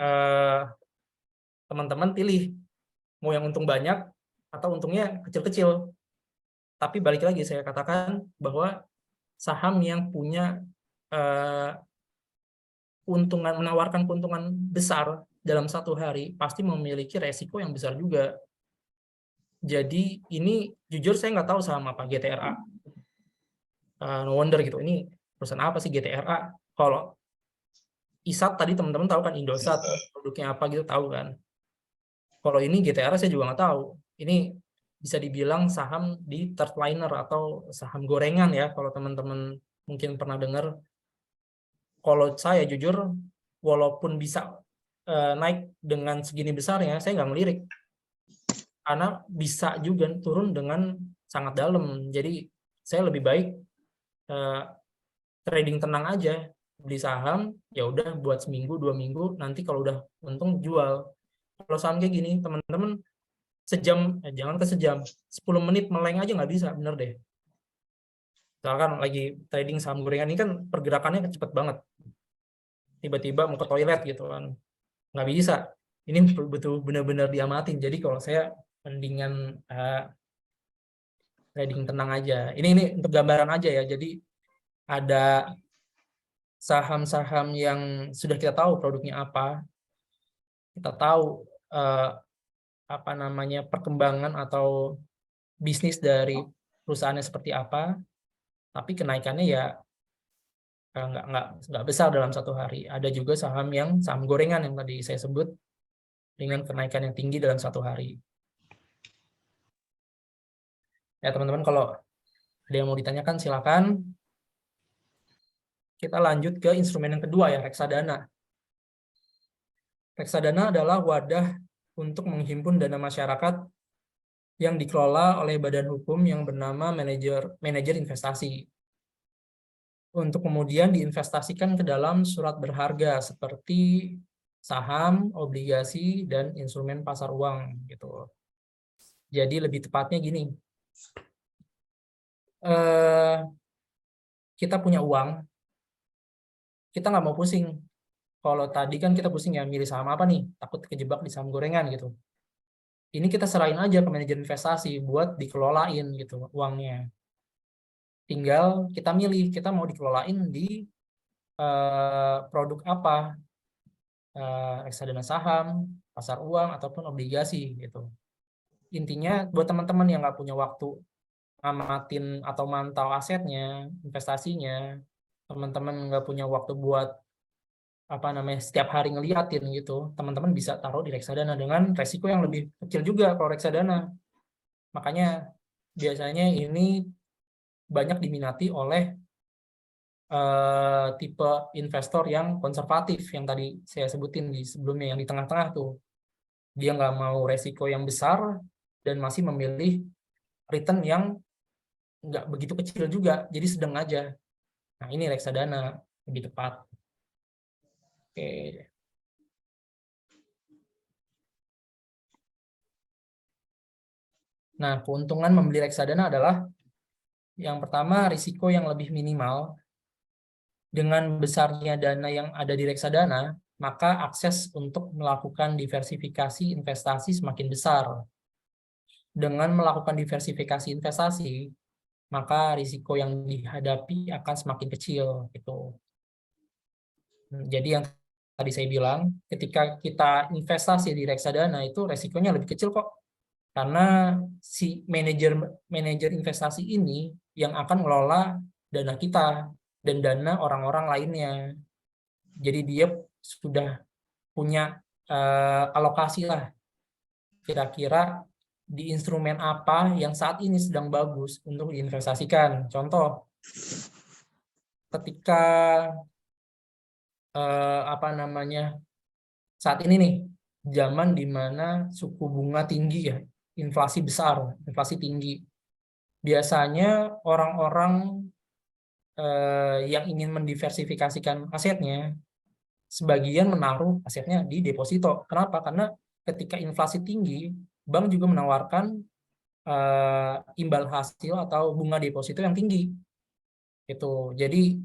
teman-teman pilih mau yang untung banyak atau untungnya kecil-kecil. Tapi balik lagi saya katakan bahwa saham yang punya menawarkan keuntungan besar dalam 1 hari pasti memiliki resiko yang besar juga. Jadi ini jujur saya nggak tahu saham apa GTRA. No wonder gitu, ini perusahaan apa sih GTRA? Kalau ISAT tadi teman-teman tahu kan, Indosat, produknya apa gitu tahu kan. Kalau ini GTRA saya juga nggak tahu. Ini bisa dibilang saham di third liner atau saham gorengan ya, kalau teman-teman mungkin pernah dengar. Kalau saya jujur, walaupun bisa naik dengan segini besarnya, saya nggak ngelirik. Karena bisa juga turun dengan sangat dalam. Jadi saya lebih baik trading tenang aja, beli saham ya udah buat seminggu 2 minggu, nanti kalau udah untung jual. Kalau saham kayak gini teman-teman sejam, jangan ke sejam, 10 menit meleng aja nggak bisa, bener deh. Misalkan lagi trading saham gorengan ini kan pergerakannya cepet banget, tiba-tiba mau ke toilet gitu kan, nggak bisa. Ini betul benar-benar diamatin. Jadi kalau saya mendingan trading tenang aja. Ini untuk gambaran aja ya. Jadi ada saham-saham yang sudah kita tahu produknya apa, kita tahu perkembangan atau bisnis dari perusahaannya seperti apa, tapi kenaikannya ya nggak besar dalam 1 hari. Ada juga saham gorengan yang tadi saya sebut dengan kenaikan yang tinggi dalam 1 hari. Ya teman-teman, kalau ada yang mau ditanyakan silakan. Kita lanjut ke instrumen yang kedua ya, reksadana. Reksadana adalah wadah untuk menghimpun dana masyarakat yang dikelola oleh badan hukum yang bernama manajer investasi, untuk kemudian diinvestasikan ke dalam surat berharga seperti saham, obligasi, dan instrumen pasar uang gitu. Jadi lebih tepatnya gini, kita punya uang, kita nggak mau pusing. Kalau tadi kan kita pusing ya, milih saham apa nih, takut kejebak di saham gorengan gitu. Ini kita serahin aja ke manajer investasi buat dikelolain gitu uangnya. Tinggal kita milih, kita mau dikelolain di produk apa, reksadana saham, pasar uang, ataupun obligasi gitu. Intinya buat teman-teman yang nggak punya waktu ngamatin atau mantau asetnya, investasinya, teman-teman nggak punya waktu buat setiap hari ngeliatin gitu, teman-teman bisa taruh di reksadana dengan resiko yang lebih kecil juga kalau reksadana. Makanya biasanya ini banyak diminati oleh tipe investor yang konservatif yang tadi saya sebutin di sebelumnya, yang di tengah-tengah tuh. Dia nggak mau resiko yang besar dan masih memilih return yang nggak begitu kecil juga, jadi sedang aja. Nah, ini reksadana lebih tepat. Oke. Nah, keuntungan membeli reksadana adalah yang pertama, risiko yang lebih minimal. Dengan besarnya dana yang ada di reksadana, maka akses untuk melakukan diversifikasi investasi semakin besar. Dengan melakukan diversifikasi investasi, maka risiko yang dihadapi akan semakin kecil. Gitu. Jadi yang tadi saya bilang, ketika kita investasi di reksadana itu resikonya lebih kecil kok. Karena si manajer investasi ini yang akan mengelola dana kita dan dana orang-orang lainnya. Jadi dia sudah punya alokasi lah. Kira-kira di instrumen apa yang saat ini sedang bagus untuk diinvestasikan. Contoh, ketika saat ini nih, zaman di mana suku bunga tinggi ya, inflasi besar, inflasi tinggi. Biasanya orang-orang yang ingin mendiversifikasikan asetnya, sebagian menaruh asetnya di deposito. Kenapa? Karena ketika inflasi tinggi, bank juga menawarkan imbal hasil atau bunga deposito yang tinggi. Gitu. Jadi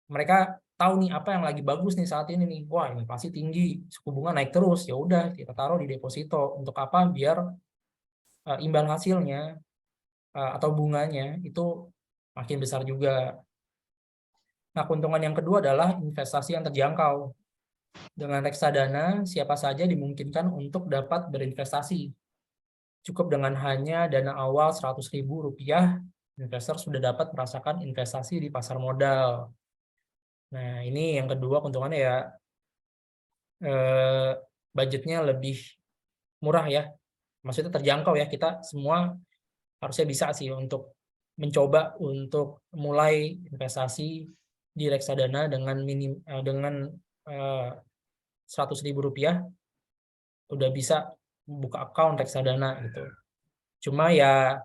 mereka tahu nih apa yang lagi bagus nih saat ini nih. Wah, inflasi tinggi, suku bunga naik terus. Ya udah, kita taruh di deposito. Untuk apa? Biar imbal hasilnya atau bunganya itu makin besar juga. Nah, keuntungan yang kedua adalah investasi yang terjangkau. Dengan reksadana, siapa saja dimungkinkan untuk dapat berinvestasi. Cukup dengan hanya dana awal Rp100.000, investor sudah dapat merasakan investasi di pasar modal. Nah, ini yang kedua keuntungannya ya, budgetnya lebih murah ya. Maksudnya terjangkau ya, kita semua harusnya bisa sih untuk mencoba untuk mulai investasi di reksadana dengan Rp100.000 udah bisa buka account reksadana gitu. Cuma ya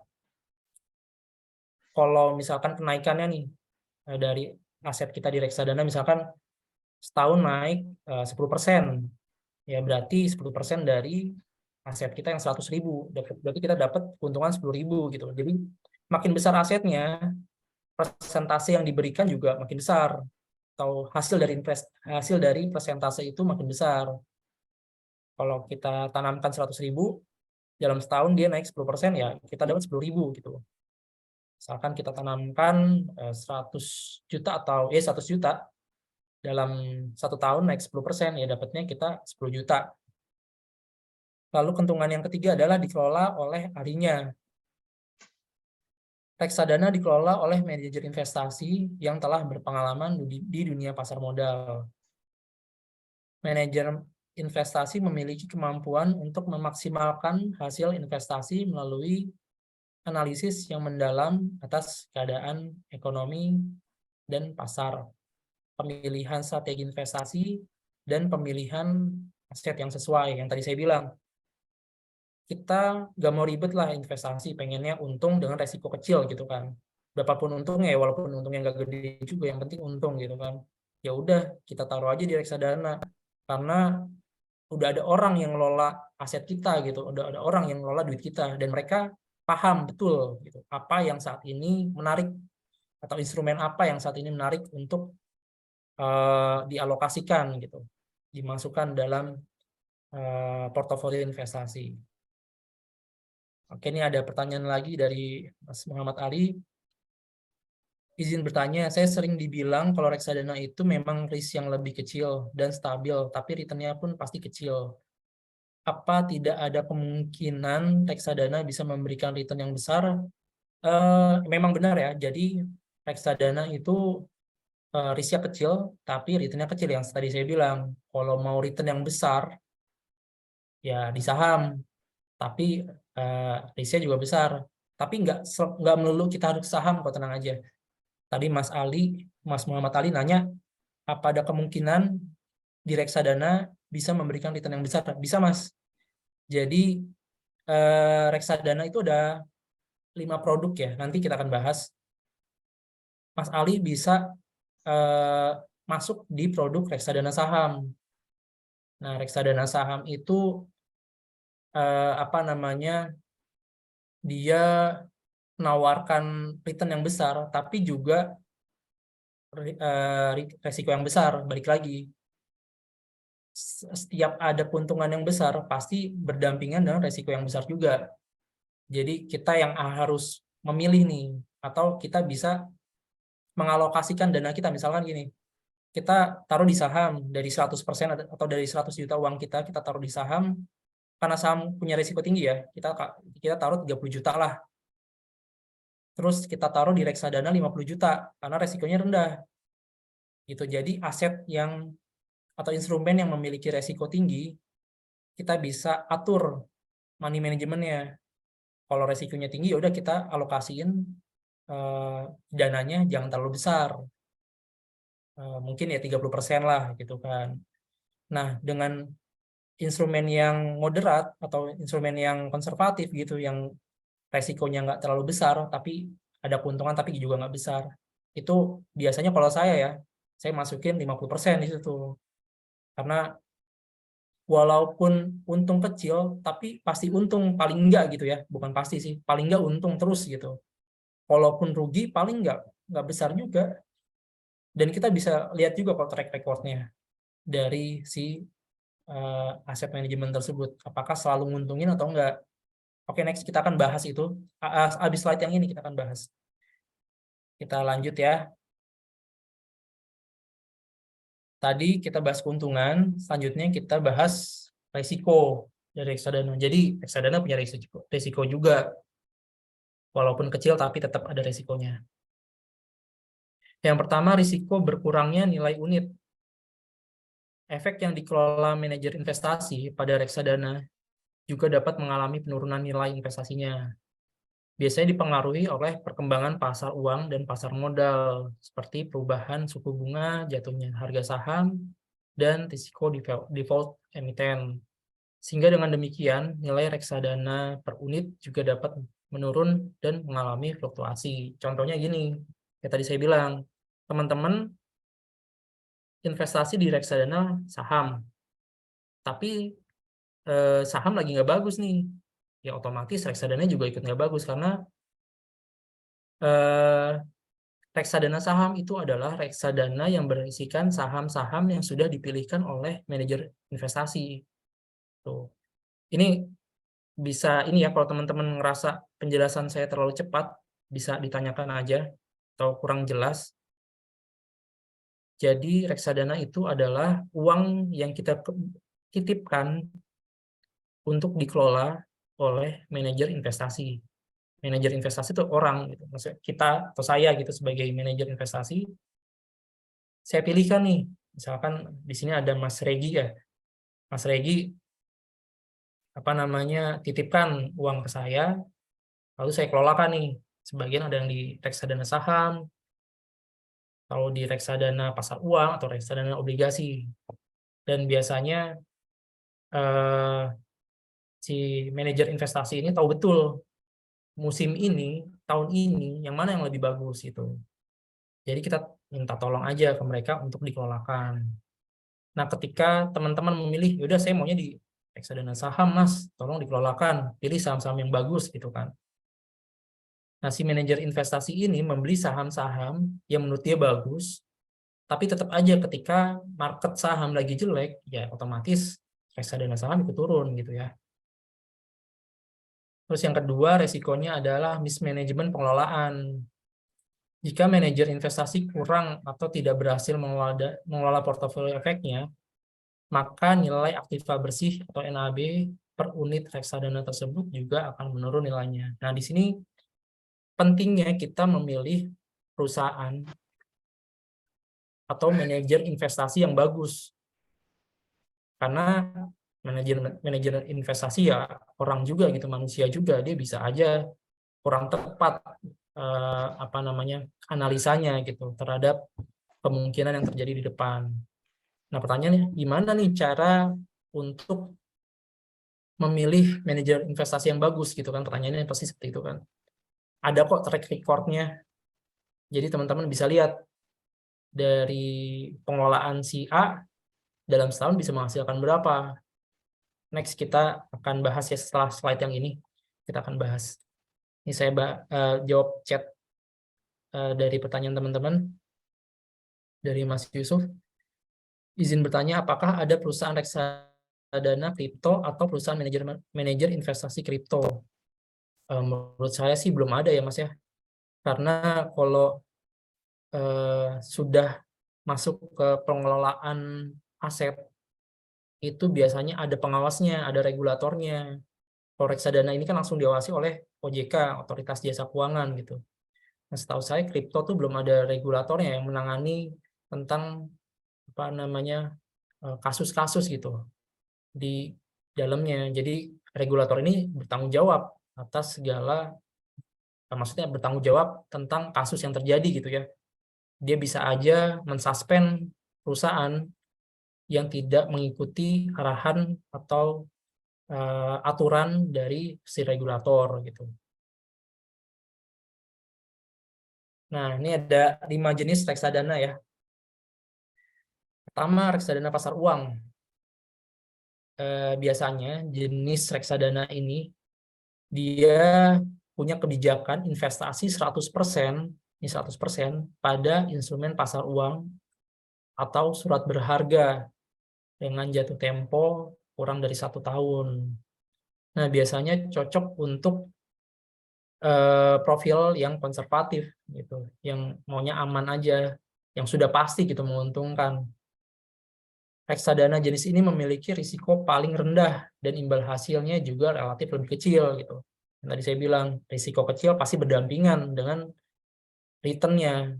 kalau misalkan kenaikannya nih dari aset kita di reksadana misalkan setahun naik 10%, ya berarti 10% dari aset kita yang 100.000, berarti kita dapat keuntungan 10.000 gitu. Jadi makin besar asetnya, persentase yang diberikan juga makin besar, atau hasil dari persentase itu makin besar. Kalau kita tanamkan 100.000, dalam setahun dia naik 10%, ya kita dapat 10.000 gitu. Misalkan kita tanamkan 100 juta atau 100 juta, dalam 1 tahun naik 10%, ya dapatnya kita 10 juta. Lalu keuntungan yang ketiga adalah dikelola oleh ahlinya. Reksadana dikelola oleh manajer investasi yang telah berpengalaman di dunia pasar modal. Manajer investasi memiliki kemampuan untuk memaksimalkan hasil investasi melalui analisis yang mendalam atas keadaan ekonomi dan pasar, pemilihan strategi investasi, dan pemilihan aset yang sesuai. Yang tadi saya bilang, kita nggak mau ribet lah investasi, pengennya untung dengan resiko kecil gitu kan. Berapapun untungnya, walaupun untungnya nggak gede juga, yang penting untung gitu kan. Ya udah, kita taruh aja di reksadana, karena udah ada orang yang ngelola aset kita gitu, udah ada orang yang ngelola duit kita, dan mereka paham betul gitu apa yang saat ini menarik, atau instrumen apa yang saat ini menarik untuk dialokasikan gitu, dimasukkan dalam portofolio investasi. Oke, ini ada pertanyaan lagi dari Mas Muhammad Ali. Izin bertanya, saya sering dibilang kalau reksadana itu memang risk yang lebih kecil dan stabil, tapi returnnya pun pasti kecil. Apa tidak ada kemungkinan reksadana bisa memberikan return yang besar? Memang benar ya, jadi reksadana itu risknya kecil, tapi returnnya kecil. Yang tadi saya bilang, kalau mau return yang besar, ya di saham, tapi risknya juga besar. Tapi nggak melulu kita harus saham, kok tenang aja. tadi Mas Muhammad Ali nanya, apa ada kemungkinan di reksadana bisa memberikan return yang besar? Bisa, Mas. Jadi reksadana itu ada 5 produk ya, nanti kita akan bahas. Mas Ali bisa masuk di produk reksadana saham. Nah, reksadana saham itu dia menawarkan return yang besar, tapi juga resiko yang besar. Balik lagi, setiap ada keuntungan yang besar pasti berdampingan dengan resiko yang besar juga. Jadi kita yang harus memilih nih, atau kita bisa mengalokasikan dana kita. Misalkan gini, kita taruh di saham dari 100% atau dari 100 juta uang kita taruh di saham, karena saham punya risiko tinggi ya, kita taruh 30 juta lah. Terus kita taruh di reksadana 50 juta karena resikonya rendah. Gitu. Jadi aset atau instrumen yang memiliki resiko tinggi, kita bisa atur money manajemennya. Kalau resikonya tinggi, ya udah kita alokasiin dananya jangan terlalu besar. Mungkin ya 30% lah gitu kan. Nah, dengan instrumen yang moderat atau instrumen yang konservatif gitu, yang resikonya nggak terlalu besar, tapi ada keuntungan tapi juga nggak besar. Itu biasanya kalau saya masukin 50% di situ. Karena walaupun untung kecil, tapi pasti untung paling enggak gitu ya. Bukan pasti sih, paling enggak untung terus gitu. Walaupun rugi, paling enggak besar juga. Dan kita bisa lihat juga kalau track record-nya dari si aset manajemen tersebut. Apakah selalu nguntungin atau enggak. Oke, next kita akan bahas itu. Habis slide yang ini kita akan bahas. Kita lanjut ya. Tadi kita bahas keuntungan, selanjutnya kita bahas risiko dari reksadana. Jadi reksadana punya risiko juga. Walaupun kecil tapi tetap ada risikonya. Yang pertama, risiko berkurangnya nilai unit. Efek yang dikelola manajer investasi pada reksadana juga dapat mengalami penurunan nilai investasinya. Biasanya dipengaruhi oleh perkembangan pasar uang dan pasar modal, seperti perubahan suku bunga, jatuhnya harga saham, dan risiko default emiten. Sehingga dengan demikian, nilai reksadana per unit juga dapat menurun dan mengalami fluktuasi. Contohnya gini, ya tadi saya bilang, teman-teman investasi di reksadana saham, tapi saham lagi nggak bagus nih, ya otomatis reksadana juga ikut nggak bagus, karena reksadana saham itu adalah reksadana yang berisikan saham-saham yang sudah dipilihkan oleh manajer investasi. Tuh. Ini bisa ya, kalau teman-teman ngerasa penjelasan saya terlalu cepat, bisa ditanyakan aja atau kurang jelas. Jadi reksadana itu adalah uang yang kita titipkan untuk dikelola oleh manajer investasi. Manajer investasi itu orang gitu. Maksudnya kita atau saya gitu sebagai manajer investasi, saya pilihkan nih, misalkan di sini ada Mas Regi ya. Mas Regi titipkan uang ke saya, lalu saya kelolakan nih. Sebagian ada yang di reksadana saham, kalau di reksadana pasar uang atau reksadana obligasi. Dan biasanya si manajer investasi ini tahu betul musim ini, tahun ini, yang mana yang lebih bagus itu. Jadi kita minta tolong aja ke mereka untuk dikelolakan. Nah, ketika teman-teman memilih, yaudah saya maunya di reksadana saham, Mas, tolong dikelolakan, pilih saham-saham yang bagus gitu kan. Nah, si manajer investasi ini membeli saham-saham yang menurut dia bagus, tapi tetap aja ketika market saham lagi jelek, ya otomatis reksadana saham ikut turun gitu ya. Terus yang kedua, resikonya adalah mismanagement pengelolaan. Jika manajer investasi kurang atau tidak berhasil mengelola portofolio efeknya, maka nilai aktiva bersih atau NAB per unit reksadana tersebut juga akan menurun nilainya. Nah, di sini pentingnya kita memilih perusahaan atau manajer investasi yang bagus. Karena manajer investasi ya orang juga gitu, manusia juga, dia bisa aja kurang tepat analisanya gitu terhadap kemungkinan yang terjadi di depan. Nah, pertanyaannya gimana nih cara untuk memilih manajer investasi yang bagus gitu kan, pertanyaannya pasti seperti itu kan. Ada kok track record-nya. Jadi teman-teman bisa lihat dari pengelolaan si A dalam setahun bisa menghasilkan berapa. Next kita akan bahas ya setelah slide yang ini, kita akan bahas. Ini saya jawab chat dari pertanyaan teman-teman dari Mas Yusuf. Izin bertanya, apakah ada perusahaan reksadana kripto atau perusahaan manajer investasi kripto? Menurut saya sih belum ada ya Mas ya. Karena kalau sudah masuk ke pengelolaan aset, itu biasanya ada pengawasnya, ada regulatornya. Kalau reksadana ini kan langsung diawasi oleh OJK, Otoritas Jasa Keuangan gitu. Nah, setahu saya kripto tuh belum ada regulatornya yang menangani tentang kasus-kasus gitu di dalamnya. Jadi regulator ini bertanggung jawab atas segala, maksudnya bertanggung jawab tentang kasus yang terjadi gitu ya. Dia bisa aja mensuspend perusahaan yang tidak mengikuti arahan atau aturan dari si regulator gitu. Nah, ini ada 5 jenis reksadana ya. Pertama, reksadana pasar uang. Biasanya jenis reksadana ini dia punya kebijakan investasi 100%, ini 100% pada instrumen pasar uang atau surat berharga dengan jatuh tempo kurang dari 1 tahun. Nah, biasanya cocok untuk profil yang konservatif gitu, yang maunya aman aja, yang sudah pasti gitu menguntungkan. Reksadana jenis ini memiliki risiko paling rendah dan imbal hasilnya juga relatif lebih kecil gitu. Yang tadi saya bilang, risiko kecil pasti berdampingan dengan return-nya.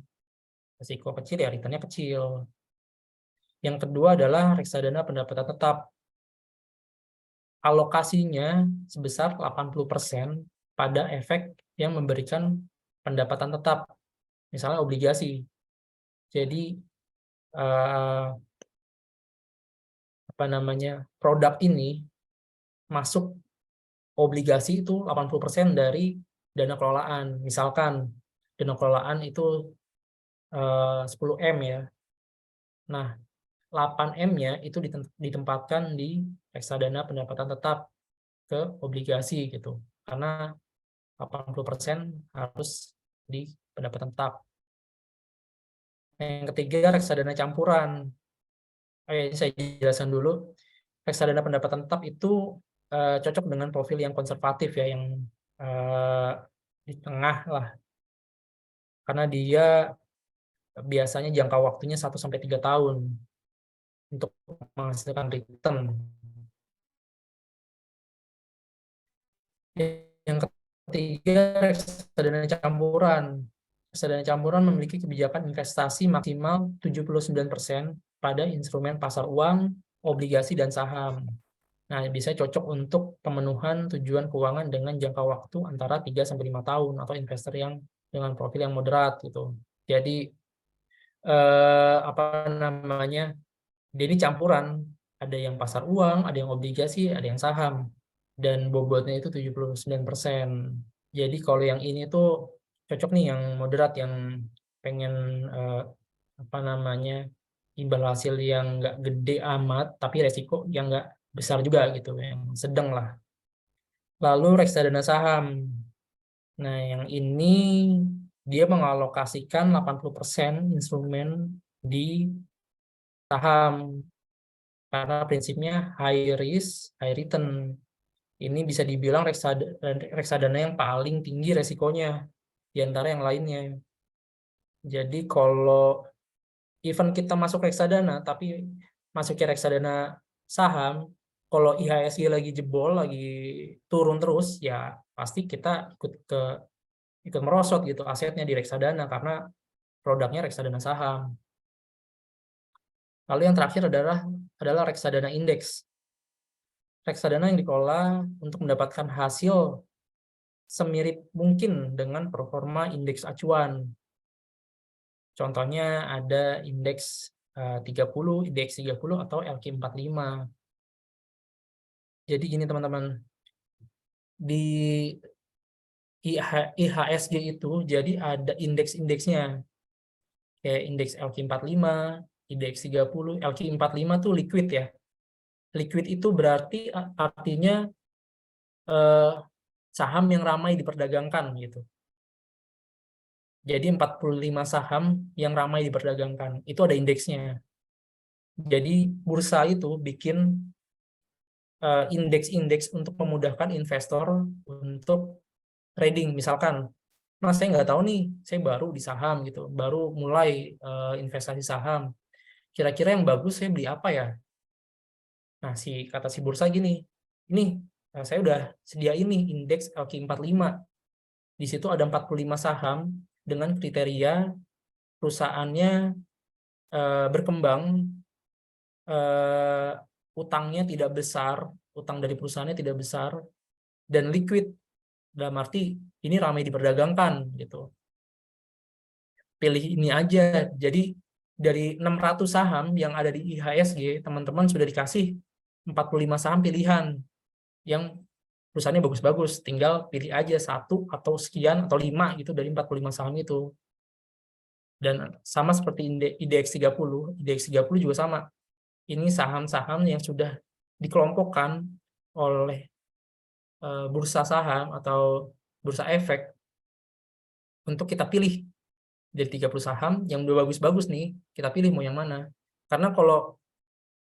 Risiko kecil ya return-nya kecil. Yang kedua adalah reksadana pendapatan tetap. Alokasinya sebesar 80% pada efek yang memberikan pendapatan tetap, misalnya obligasi. Jadi produk ini masuk obligasi itu 80% dari dana kelolaan. Misalkan dana kelolaan itu 10M ya. Nah, 8M-nya itu ditempatkan di reksadana pendapatan tetap ke obligasi gitu. Karena 80% harus di pendapatan tetap. Yang ketiga, reksadana campuran. Ini saya jelaskan dulu. Reksadana pendapatan tetap itu cocok dengan profil yang konservatif ya, yang di tengah lah. Karena dia biasanya jangka waktunya 1-3 tahun untuk menghasilkan return. Yang ketiga, reksadana campuran. Reksadana campuran memiliki kebijakan investasi maksimal 79% pada instrumen pasar uang, obligasi, dan saham. Nah, bisa cocok untuk pemenuhan tujuan keuangan dengan jangka waktu antara 3-5 tahun atau investor yang dengan profil yang moderat gitu. Jadi dia ini campuran, ada yang pasar uang, ada yang obligasi, ada yang saham, dan bobotnya itu 79%. Jadi kalau yang ini tuh cocok nih yang moderat, yang pengen imbal hasil yang nggak gede amat, tapi resiko yang nggak besar juga gitu, yang sedang lah. Lalu reksadana saham. Nah, yang ini dia mengalokasikan 80% instrumen di saham karena prinsipnya high risk, high return. Ini bisa dibilang reksadana yang paling tinggi resikonya di antara yang lainnya. Jadi kalau even kita masuk reksadana, tapi masuknya reksadana saham, kalau IHSG lagi jebol, lagi turun terus, ya pasti kita ikut merosot gitu asetnya di reksadana karena produknya reksadana saham. Lalu yang terakhir adalah reksadana indeks. Reksadana yang dikelola untuk mendapatkan hasil semirip mungkin dengan performa indeks acuan. Contohnya ada indeks 30, indeks 30 atau LQ45. Jadi gini teman-teman, di IHSG itu jadi ada indeks-indeksnya. Kayak indeks LQ45, indeks 30, LQ45 tuh liquid ya. Liquid itu berarti artinya saham yang ramai diperdagangkan gitu. Jadi 45 saham yang ramai diperdagangkan, itu ada indeksnya. Jadi bursa itu bikin indeks-indeks untuk memudahkan investor untuk trading. Misalkan, Mas saya nggak tahu nih, saya baru di saham gitu, baru mulai investasi saham. Kira-kira yang bagus saya beli apa ya? Nah, kata si bursa gini, ini saya udah sedia ini indeks LQ45. Di situ ada 45 saham dengan kriteria perusahaannya berkembang, utangnya tidak besar, utang dari perusahaannya tidak besar, dan liquid, dalam arti ini ramai diperdagangkan gitu. Pilih ini aja. Jadi dari 600 saham yang ada di IHSG, teman-teman sudah dikasih 45 saham pilihan yang perusahaannya bagus-bagus, tinggal pilih aja 1 atau sekian atau 5 gitu dari 45 saham itu. Dan sama seperti IDX 30, IDX 30 juga sama. Ini saham-saham yang sudah dikelompokkan oleh bursa saham atau bursa efek untuk kita pilih dari 30 saham yang udah bagus-bagus nih, kita pilih mau yang mana. Karena kalau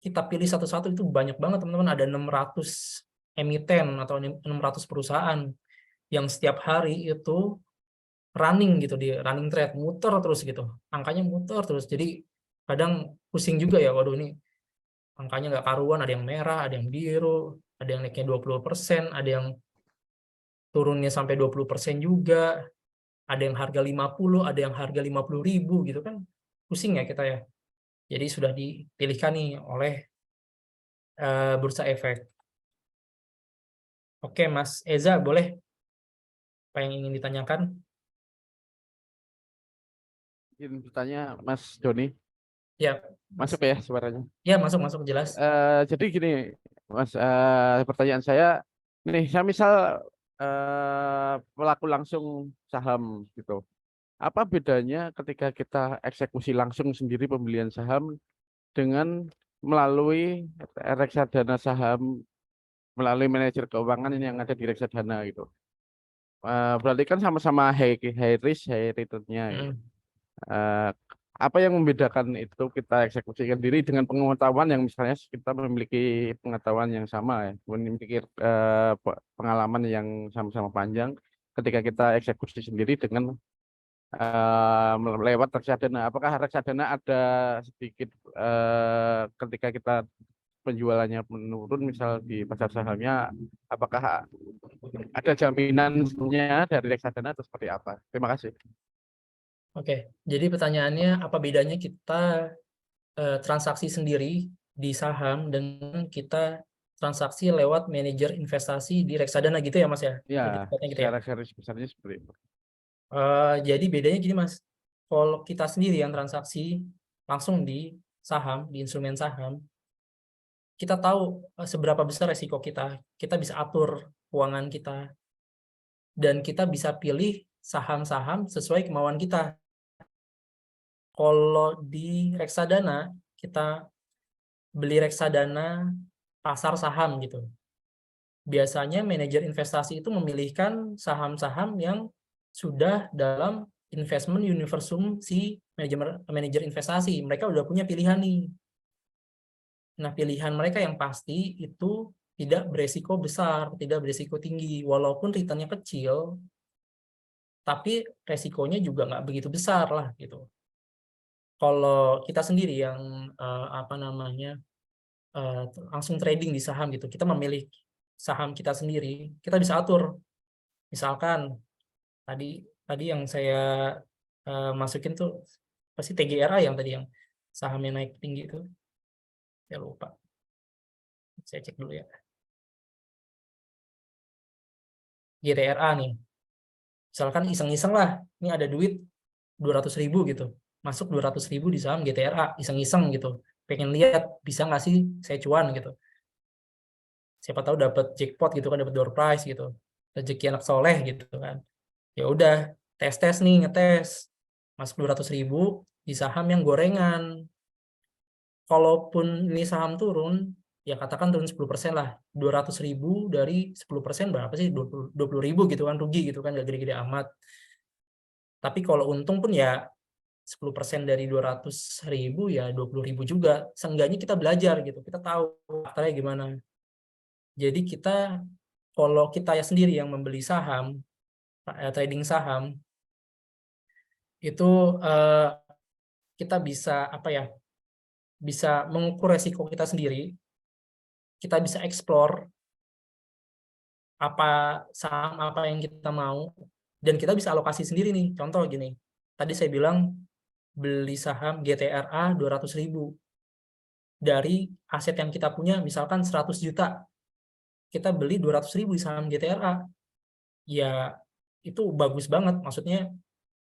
kita pilih satu-satu itu banyak banget teman-teman, ada 600 emiten atau 600 perusahaan yang setiap hari itu running gitu, di running trade, muter terus gitu, angkanya muter terus. Jadi kadang pusing juga ya, waduh ini angkanya nggak karuan, ada yang merah, ada yang biru, ada yang naiknya 20%, ada yang turunnya sampai 20% juga, ada yang harga 50, ada yang harga 50.000 gitu kan, pusing ya kita ya. Jadi sudah dipilihkan nih oleh bursa efek. Oke, Mas Eza, boleh apa yang ingin ditanyakan? Ingin bertanya Mas Doni, Ya, masuk ya suaranya. ya masuk jelas. Jadi gini, Mas, pertanyaan saya, nih, saya misal pelaku langsung saham gitu. Apa bedanya ketika kita eksekusi langsung sendiri pembelian saham dengan melalui reksadana saham, melalui manajer keuangan ini yang ada di reksadana gitu. Berarti kan sama-sama high risk, high return-nya gitu. Apa yang membedakan itu kita eksekusikan diri dengan pengetahuan yang misalnya kita memiliki pengetahuan yang sama ya, memiliki pengalaman yang sama-sama panjang ketika kita eksekusi sendiri dengan lewat reksadana. Apakah reksadana ada sedikit ketika kita penjualannya menurun misal di pasar sahamnya, apakah ada jaminannya dari reksadana atau seperti apa? Terima kasih. Oke, jadi pertanyaannya apa bedanya kita transaksi sendiri di saham dengan kita transaksi lewat manajer investasi di reksadana gitu ya Mas ya? Ya, Gitu ya? secara garis besarnya seperti itu. Jadi bedanya gini Mas, kalau kita sendiri yang transaksi langsung di saham, di instrumen saham, kita tahu seberapa besar resiko kita bisa atur keuangan kita, dan kita bisa pilih saham-saham sesuai kemauan kita. Kalau di reksadana, kita beli reksadana pasar saham gitu. Biasanya manajer investasi itu memilihkan saham-saham yang sudah dalam investment universum si manajer investasi. Mereka udah punya pilihan nih. Nah, pilihan mereka yang pasti itu tidak beresiko besar, tidak beresiko tinggi. Walaupun returnnya kecil, tapi resikonya juga nggak begitu besar lah gitu. Kalau kita sendiri yang langsung trading di saham gitu, kita memilih saham kita sendiri, kita bisa atur. Misalkan tadi yang saya masukin tuh pasti TGRA yang tadi yang sahamnya naik tinggi itu, ya lupa, saya cek dulu ya. GTRA nih, Misalkan iseng-iseng lah, ini ada duit 200.000 gitu, masuk 200.000 di saham GTRA, iseng-iseng gitu, pengen lihat bisa nggak sih saya cuan gitu. Siapa tahu dapat jackpot gitu kan, dapat door prize gitu, rezeki anak soleh gitu kan. Ya udah, tes nih, ngetes, masuk 200.000 di saham yang gorengan. Kalaupun ini saham turun, ya katakan turun 10% lah, 200.000 dari 10% berapa sih, 20.000 gitu kan, rugi gitu kan, gak gede-gede amat. Tapi kalau untung pun ya 10% dari 200.000 ya 20.000 juga. Seenggaknya kita belajar gitu, kita tahu karakternya gimana. Jadi kita, kalau kita ya sendiri yang membeli saham, trading saham, itu kita bisa apa ya, bisa mengukur resiko kita sendiri, kita bisa explore apa saham apa yang kita mau, dan kita bisa alokasi sendiri nih. Contoh gini, tadi saya bilang beli saham GTRA 200.000 dari aset yang kita punya, misalkan 100 juta, kita beli 200.000 di saham GTRA, ya itu bagus banget. Maksudnya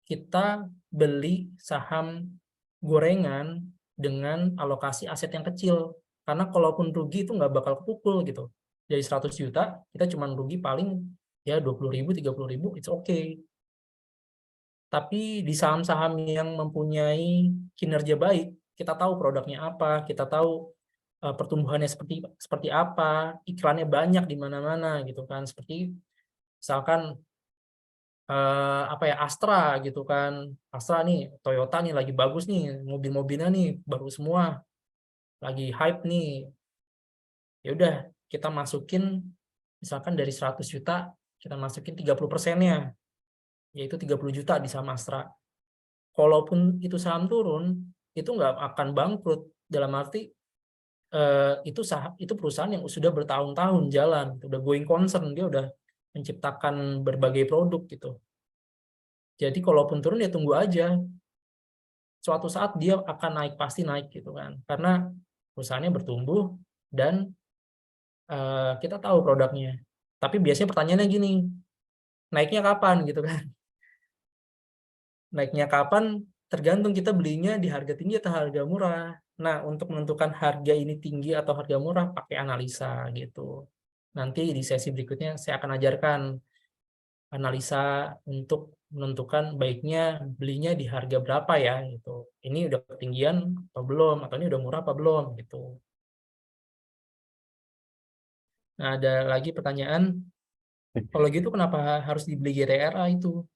kita beli saham gorengan dengan alokasi aset yang kecil, karena kalaupun rugi itu nggak bakal kepukul gitu. Dari 100 juta kita cuma rugi paling ya 20.000, 30.000, it's okay. Tapi di saham-saham yang mempunyai kinerja baik, kita tahu produknya apa, kita tahu pertumbuhannya seperti apa, iklannya banyak di mana-mana gitu kan. Seperti misalkan apa ya, Astra gitu kan. Astra nih, Toyota nih lagi bagus nih, mobil-mobilnya nih baru semua, lagi hype nih. Ya udah, kita masukin misalkan dari 100 juta, kita masukin 30%-nya, yaitu 30 juta di saham Astra. Kalaupun itu saham turun, itu nggak akan bangkrut. Dalam arti itu perusahaan yang sudah bertahun-tahun jalan, udah going concern, dia udah menciptakan berbagai produk gitu. Jadi kalaupun turun ya tunggu aja. Suatu saat dia akan naik, pasti naik gitu kan. Karena perusahaannya bertumbuh dan kita tahu produknya. Tapi biasanya pertanyaannya gini, naiknya kapan gitu kan? Naiknya kapan tergantung kita belinya di harga tinggi atau harga murah. Nah, untuk menentukan harga ini tinggi atau harga murah pakai analisa gitu. Nanti di sesi berikutnya saya akan ajarkan analisa untuk menentukan baiknya belinya di harga berapa ya gitu. Ini udah ketinggian atau belum, atau ini udah murah apa belum gitu. Nah, ada lagi pertanyaan, kalau gitu kenapa harus dibeli GTRA itu?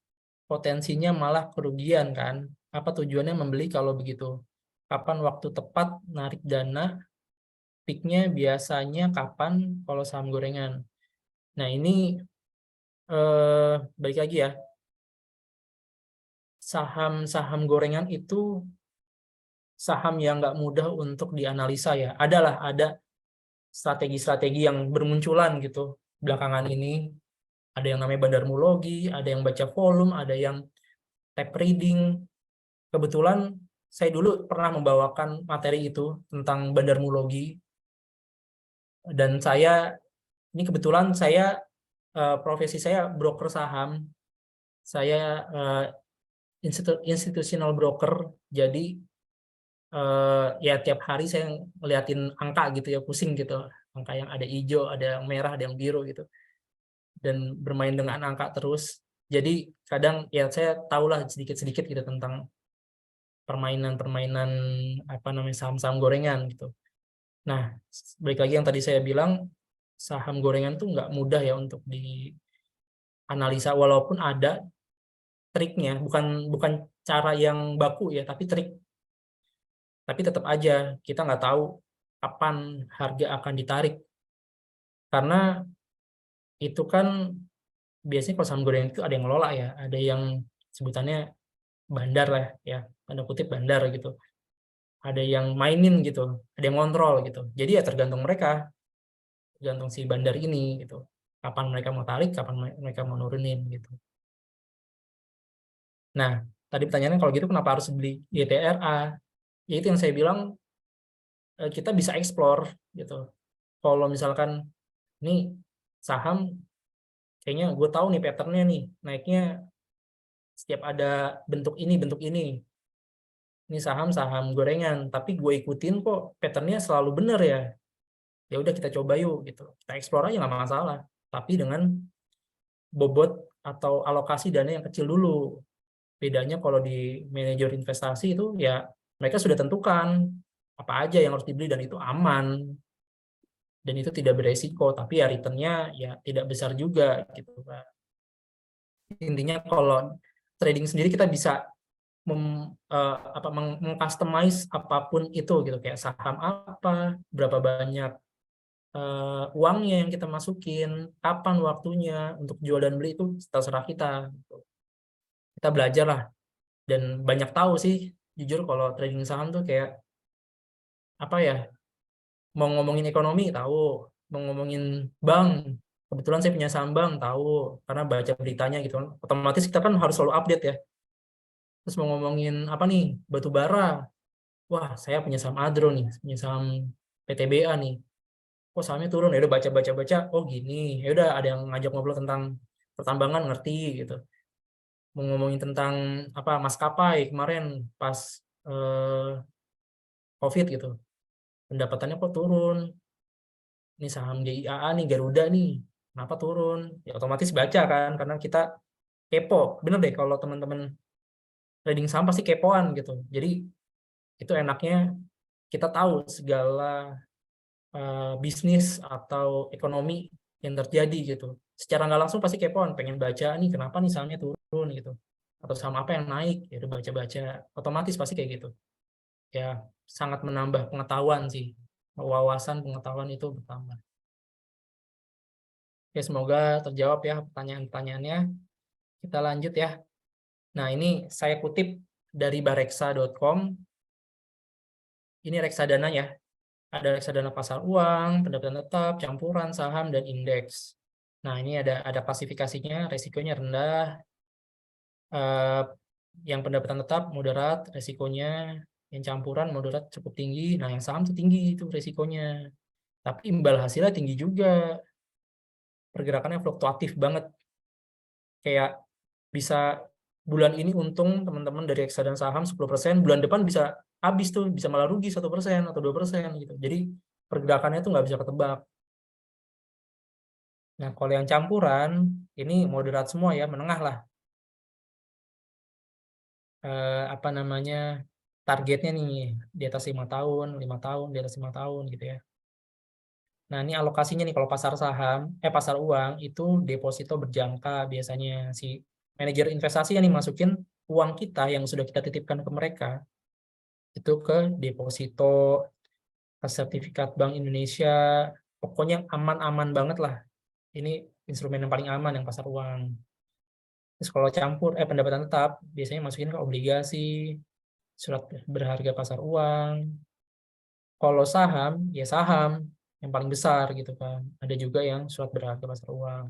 Potensinya malah kerugian kan? Apa tujuannya membeli kalau begitu? Kapan waktu tepat narik dana? Peaknya biasanya kapan kalau saham gorengan? Nah, ini balik lagi ya. Saham-saham gorengan itu saham yang nggak mudah untuk dianalisa ya. Ada strategi-strategi yang bermunculan gitu belakangan ini. Ada yang namanya bandarmologi, ada yang baca volume, ada yang tape reading. Kebetulan saya dulu pernah membawakan materi itu tentang bandarmologi. Dan ini kebetulan profesi saya broker saham. Saya institutional broker, jadi ya tiap hari saya ngeliatin angka gitu ya, pusing gitu. Angka yang ada hijau, ada yang merah, ada yang biru gitu. Dan bermain dengan angka terus. Jadi kadang ya saya tahulah sedikit-sedikit gitu tentang permainan-permainan apa namanya saham-saham gorengan gitu. Nah, balik lagi yang tadi saya bilang, saham gorengan tuh nggak mudah ya untuk dianalisa, walaupun ada triknya, bukan cara yang baku ya, tapi trik. Tapi tetap aja kita nggak tahu kapan harga akan ditarik. Karena itu kan biasanya kalau saham gorengan itu ada yang ngelola ya, ada yang sebutannya bandar lah ya, tanda kutip bandar gitu. Ada yang mainin gitu, ada yang ngontrol gitu. Jadi ya tergantung mereka, tergantung si bandar ini gitu. Kapan mereka mau tarik, kapan mereka mau nurunin gitu. Nah, tadi pertanyaannya kalau gitu kenapa harus beli GTRA? Ya itu yang saya bilang, kita bisa explore gitu. Kalau misalkan ini saham kayaknya gue tahu nih patternnya nih, naiknya setiap ada bentuk ini. Ini saham gorengan, tapi gue ikutin kok patternnya selalu bener ya. Ya udah kita coba yuk gitu. Kita explore aja nggak masalah. Tapi dengan bobot atau alokasi dana yang kecil dulu. Bedanya kalau di manajer investasi itu ya mereka sudah tentukan apa aja yang harus dibeli dan itu aman. Dan itu tidak beresiko, tapi ya return-nya ya tidak besar juga gitu, Pak. Intinya kalau trading sendiri kita bisa meng-customize apapun itu gitu, kayak saham apa, berapa banyak uangnya yang kita masukin, kapan waktunya untuk jual dan beli itu terserah kita. Kita belajar lah dan banyak tahu sih, jujur kalau trading saham tuh kayak apa ya, mau ngomongin ekonomi tahu, mau ngomongin bank, kebetulan saya punya saham bank tahu karena baca beritanya gitu kan. Otomatis kita kan harus selalu update ya. Terus mau ngomongin apa nih, batu bara, wah saya punya saham Adro nih, punya saham PTBA nih, kok sahamnya turun, ya udah baca, oh gini, ya udah ada yang ngajak ngobrol tentang pertambangan ngerti gitu. Mau ngomongin tentang apa maskapai kemarin pas COVID gitu, pendapatannya kok turun, ini saham GIAA nih, Garuda nih, kenapa turun? Ya otomatis baca kan, karena kita kepo. Bener deh kalau teman-teman trading saham pasti kepoan gitu. Jadi itu enaknya kita tahu segala bisnis atau ekonomi yang terjadi gitu. Secara nggak langsung pasti kepoan, pengen baca nih kenapa nih sahamnya turun gitu. Atau saham apa yang naik, ya udah baca-baca. Otomatis pasti kayak gitu. Ya sangat menambah pengetahuan sih. Wawasan pengetahuan itu bertambah. Oke, semoga terjawab ya pertanyaan-pertanyaannya. Kita lanjut ya. Nah, ini saya kutip dari bareksa.com. Ini reksadana ya. Ada reksadana pasar uang, pendapatan tetap, campuran, saham, dan indeks. Nah, ini ada klasifikasinya, resikonya rendah. Yang pendapatan tetap moderat, resikonya. Yang campuran moderat cukup tinggi. Nah, yang saham tuh tinggi itu resikonya. Tapi imbal hasilnya tinggi juga. Pergerakannya fluktuatif banget. Kayak bisa bulan ini untung teman-teman dari reksadana saham 10%, bulan depan bisa habis tuh, bisa malah rugi 1% atau 2% gitu. Jadi pergerakannya tuh nggak bisa ketebak. Nah, kalau yang campuran, ini moderat semua ya, menengah lah. Apa namanya, targetnya nih, di atas 5 tahun, 5 tahun, di atas 5 tahun gitu ya. Nah, ini alokasinya nih, kalau pasar saham, pasar uang, itu deposito berjangka biasanya. Si manajer investasi yang dimasukin uang kita yang sudah kita titipkan ke mereka, itu ke deposito, ke sertifikat Bank Indonesia, pokoknya aman-aman banget lah. Ini instrumen yang paling aman yang pasar uang. Terus kalau campur pendapatan tetap biasanya masukin ke obligasi, surat berharga pasar uang. Kalau saham ya saham yang paling besar gitu kan. Ada juga yang surat berharga pasar uang.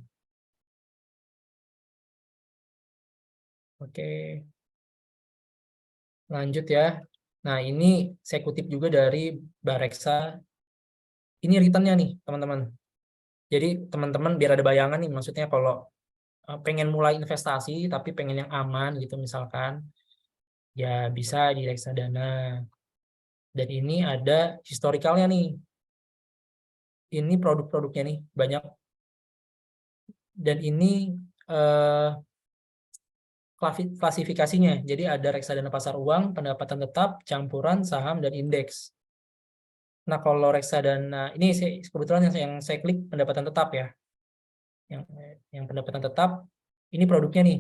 Oke. Lanjut ya. Nah, ini saya kutip juga dari Bareksa. Ini return-nya nih, teman-teman. Jadi teman-teman biar ada bayangan nih, maksudnya kalau pengen mulai investasi tapi pengen yang aman gitu misalkan, ya bisa di reksadana. Dan ini ada historicalnya nih. Ini produk-produknya nih banyak. Dan ini klasifikasinya. Jadi ada reksadana pasar uang, pendapatan tetap, campuran, saham, dan indeks. Nah, kalau reksadana ini kebetulan yang saya klik pendapatan tetap ya. Yang pendapatan tetap ini produknya nih.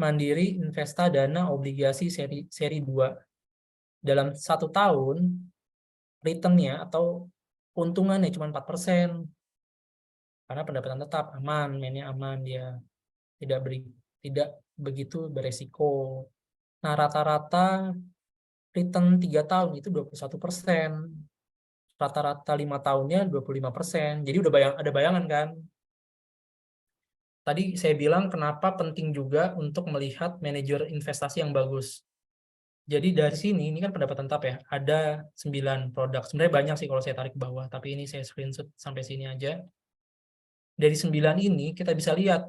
Mandiri Investa Dana Obligasi seri 2. Dalam 1 tahun return-nya atau keuntungannya cuma 4%. Karena pendapatan tetap aman, mainnya aman, dia tidak begitu beresiko. Nah, rata-rata return 3 tahun itu 21%. Rata-rata 5 tahunnya 25%. Jadi udah ada bayangan kan? Tadi saya bilang kenapa penting juga untuk melihat manajer investasi yang bagus. Jadi dari sini, ini kan pendapatan tetap ya, ada 9 produk. Sebenarnya banyak sih kalau saya tarik ke bawah, tapi ini saya screenshot sampai sini aja. Dari 9 ini kita bisa lihat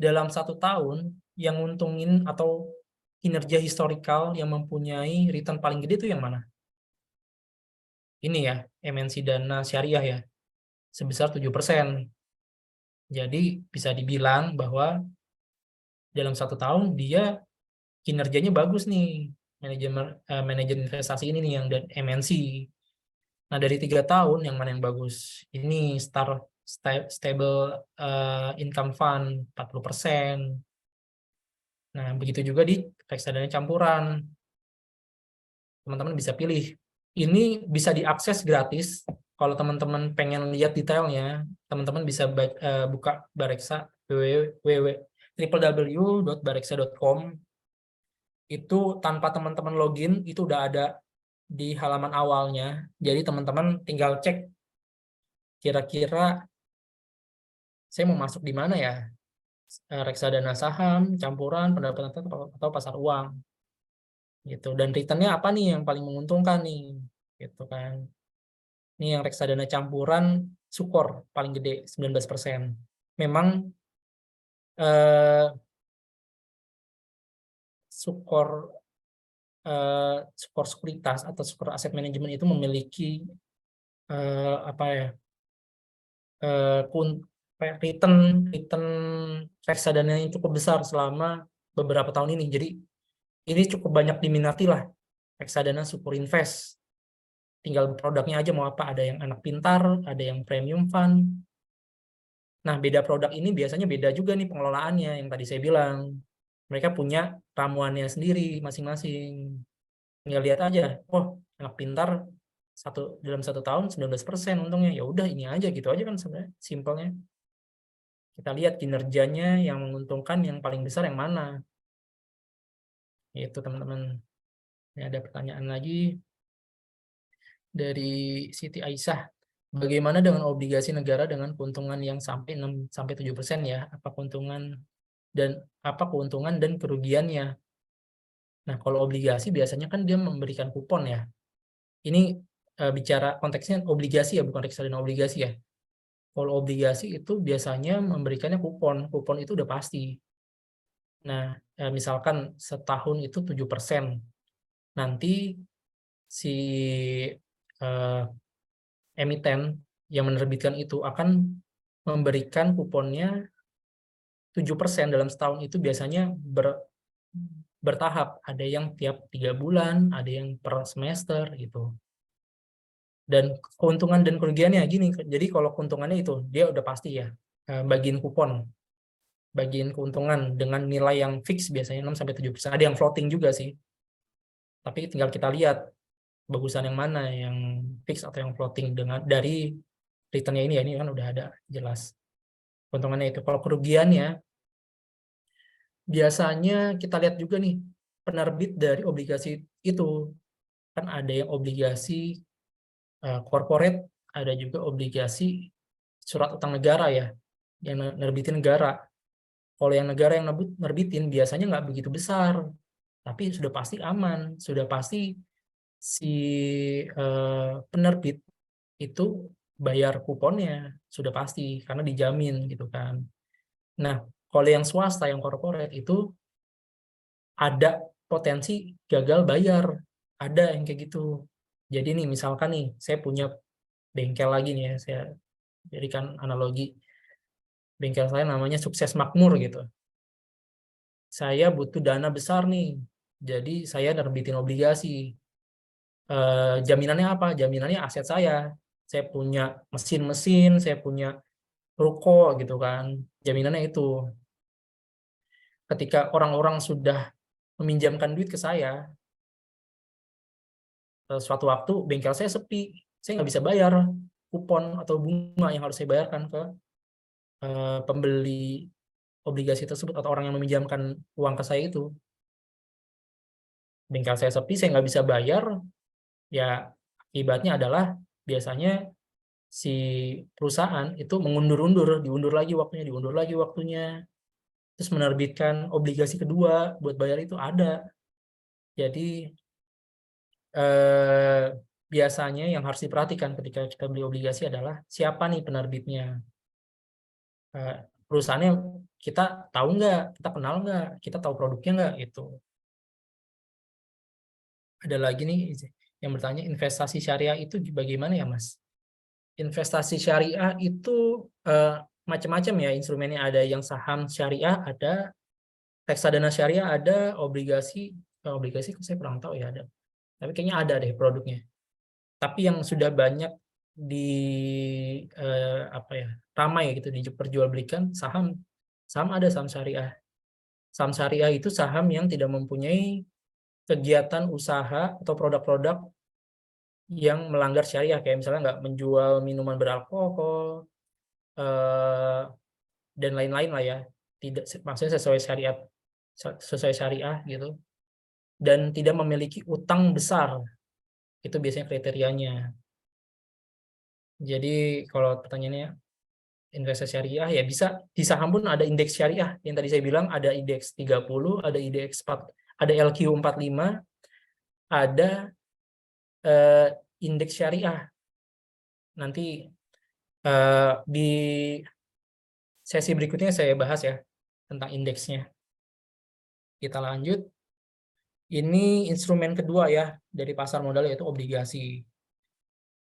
dalam 1 tahun yang nguntungin atau kinerja historikal yang mempunyai return paling gede itu yang mana? Ini ya, MNC Dana Syariah ya, sebesar 7%. Jadi bisa dibilang bahwa dalam 1 tahun dia kinerjanya bagus nih, manajer investasi ini nih yang MNC. Nah, dari 3 tahun yang mana yang bagus? Ini Stable Income Fund 40%. Nah, begitu juga di reksadana campuran. Teman-teman bisa pilih. Ini bisa diakses gratis. Kalau teman-teman pengen lihat detailnya, teman-teman bisa buka Bareksa www.bareksa.com. Itu tanpa teman-teman login, itu udah ada di halaman awalnya. Jadi teman-teman tinggal cek kira-kira saya mau masuk di mana ya? Reksadana saham, campuran, pendapatan tetap atau pasar uang. Gitu. Dan returnnya apa nih yang paling menguntungkan nih? Gitu kan. Ini yang reksadana campuran Sukor paling gede 19%. Memang Sukor sekuritas atau Sukor aset manajemen itu memiliki return reksadana yang cukup besar selama beberapa tahun ini. Jadi ini cukup banyak diminati lah reksadana Sukor Invest. Tinggal produknya aja mau apa, ada yang anak pintar, ada yang premium fund. Nah, beda produk ini biasanya beda juga nih pengelolaannya yang tadi saya bilang. Mereka punya ramuannya sendiri masing-masing. Tinggal lihat aja, oh anak pintar dalam 1 tahun 19% untungnya, ya udah ini aja gitu aja kan sebenarnya simpelnya. Kita lihat kinerjanya yang menguntungkan yang paling besar yang mana. Itu teman-teman. Ini ada pertanyaan lagi dari Siti Aisyah. Bagaimana dengan obligasi negara dengan keuntungan yang sampai 6-7% ya? Apa keuntungan dan kerugiannya? Nah, kalau obligasi biasanya kan dia memberikan kupon ya. Ini bicara konteksnya obligasi ya, bukan reksadana obligasi ya. Kalau obligasi itu biasanya memberikannya kupon. Kupon itu udah pasti. Nah, misalkan setahun itu 7%. Nanti si emiten yang menerbitkan itu akan memberikan kuponnya 7% dalam setahun. Itu biasanya bertahap. Ada yang tiap 3 bulan, ada yang per semester gitu. Dan keuntungan dan kerugiannya gini. Jadi kalau keuntungannya itu dia udah pasti ya, bagian kupon, bagian keuntungan dengan nilai yang fix biasanya 6-7%. Ada yang floating juga sih. Tapi tinggal kita lihat bagusan yang mana, yang fix atau yang floating dari returnnya ini ya, ini kan udah ada jelas keuntungannya itu. Kalau kerugiannya biasanya kita lihat juga nih penerbit dari obligasi itu. Kan ada yang obligasi corporate, ada juga obligasi surat utang negara ya, yang nerbitin negara. Kalau yang negara yang nerbitin biasanya nggak begitu besar, tapi sudah pasti aman, sudah pasti si penerbit itu bayar kuponnya, sudah pasti, karena dijamin gitu kan. Nah, kalau yang swasta, yang corporate itu ada potensi gagal bayar, ada yang kayak gitu. Jadi nih, misalkan nih, saya punya bengkel lagi nih ya, saya berikan analogi. Bengkel saya namanya Sukses Makmur gitu. Saya butuh dana besar nih, jadi saya nerbitin obligasi. Jaminannya apa? Jaminannya aset saya. Saya punya mesin-mesin, saya punya ruko gitu kan. Jaminannya itu. Ketika orang-orang sudah meminjamkan duit ke saya, suatu waktu bengkel saya sepi, saya nggak bisa bayar kupon atau bunga yang harus saya bayarkan ke pembeli obligasi tersebut atau orang yang meminjamkan uang ke saya itu. Bengkel saya sepi, saya nggak bisa bayar, ya akibatnya adalah biasanya si perusahaan itu diundur lagi waktunya, terus menerbitkan obligasi kedua buat bayar itu ada. Jadi biasanya yang harus diperhatikan ketika kita beli obligasi adalah siapa nih penerbitnya. perusahaannya kita tahu nggak, kita kenal nggak, kita tahu produknya nggak gitu. Ada lagi nih yang bertanya, investasi syariah itu bagaimana ya Mas? Investasi syariah itu macam-macam ya instrumennya, ada yang saham syariah, ada reksadana syariah, ada obligasi saya kurang tahu ya, ada. Tapi kayaknya ada deh produknya. Tapi yang sudah banyak ramai gitu diperjualbelikan saham ada saham syariah. Saham syariah itu saham yang tidak mempunyai kegiatan usaha atau produk-produk yang melanggar syariah, kayak misalnya nggak menjual minuman beralkohol dan lain-lain lah ya, tidak, maksudnya sesuai syariah gitu, dan tidak memiliki utang besar, itu biasanya kriterianya. Jadi kalau pertanyaannya investasi syariah ya bisa di saham pun ada indeks syariah yang tadi saya bilang, ada indeks 30, ada indeks 4, ada LQ45, ada indeks syariah. Nanti di sesi berikutnya saya bahas ya tentang indeksnya. Kita lanjut. Ini instrumen kedua ya dari pasar modal, yaitu obligasi.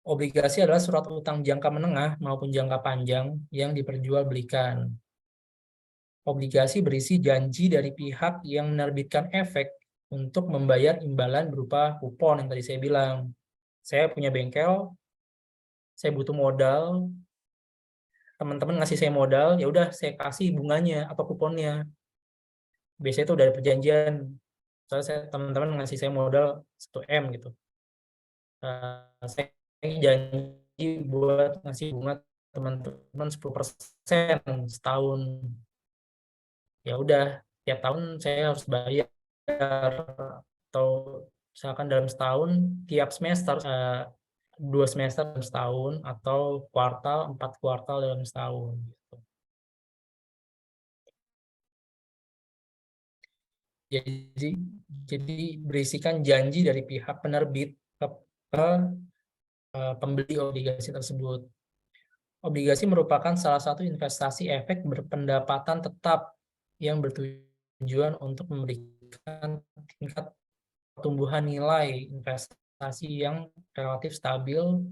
Obligasi adalah surat utang jangka menengah maupun jangka panjang yang diperjualbelikan. Obligasi berisi janji dari pihak yang menerbitkan efek untuk membayar imbalan berupa kupon yang tadi saya bilang. Saya punya bengkel, saya butuh modal, teman-teman ngasih saya modal, ya udah saya kasih bunganya atau kuponnya. Biasanya itu udah ada perjanjian. Soalnya teman-teman ngasih saya modal 1M gitu. Saya janji buat ngasih bunga teman-teman 10% setahun. Ya udah, tiap tahun saya harus bayar, atau misalkan dalam setahun tiap semester 2 semester dalam setahun, atau 4 kuartal dalam setahun gitu. Jadi berisikan janji dari pihak penerbit ke pembeli obligasi tersebut. Obligasi merupakan salah satu investasi efek berpendapatan tetap yang bertujuan untuk memberikan tingkat pertumbuhan nilai investasi yang relatif stabil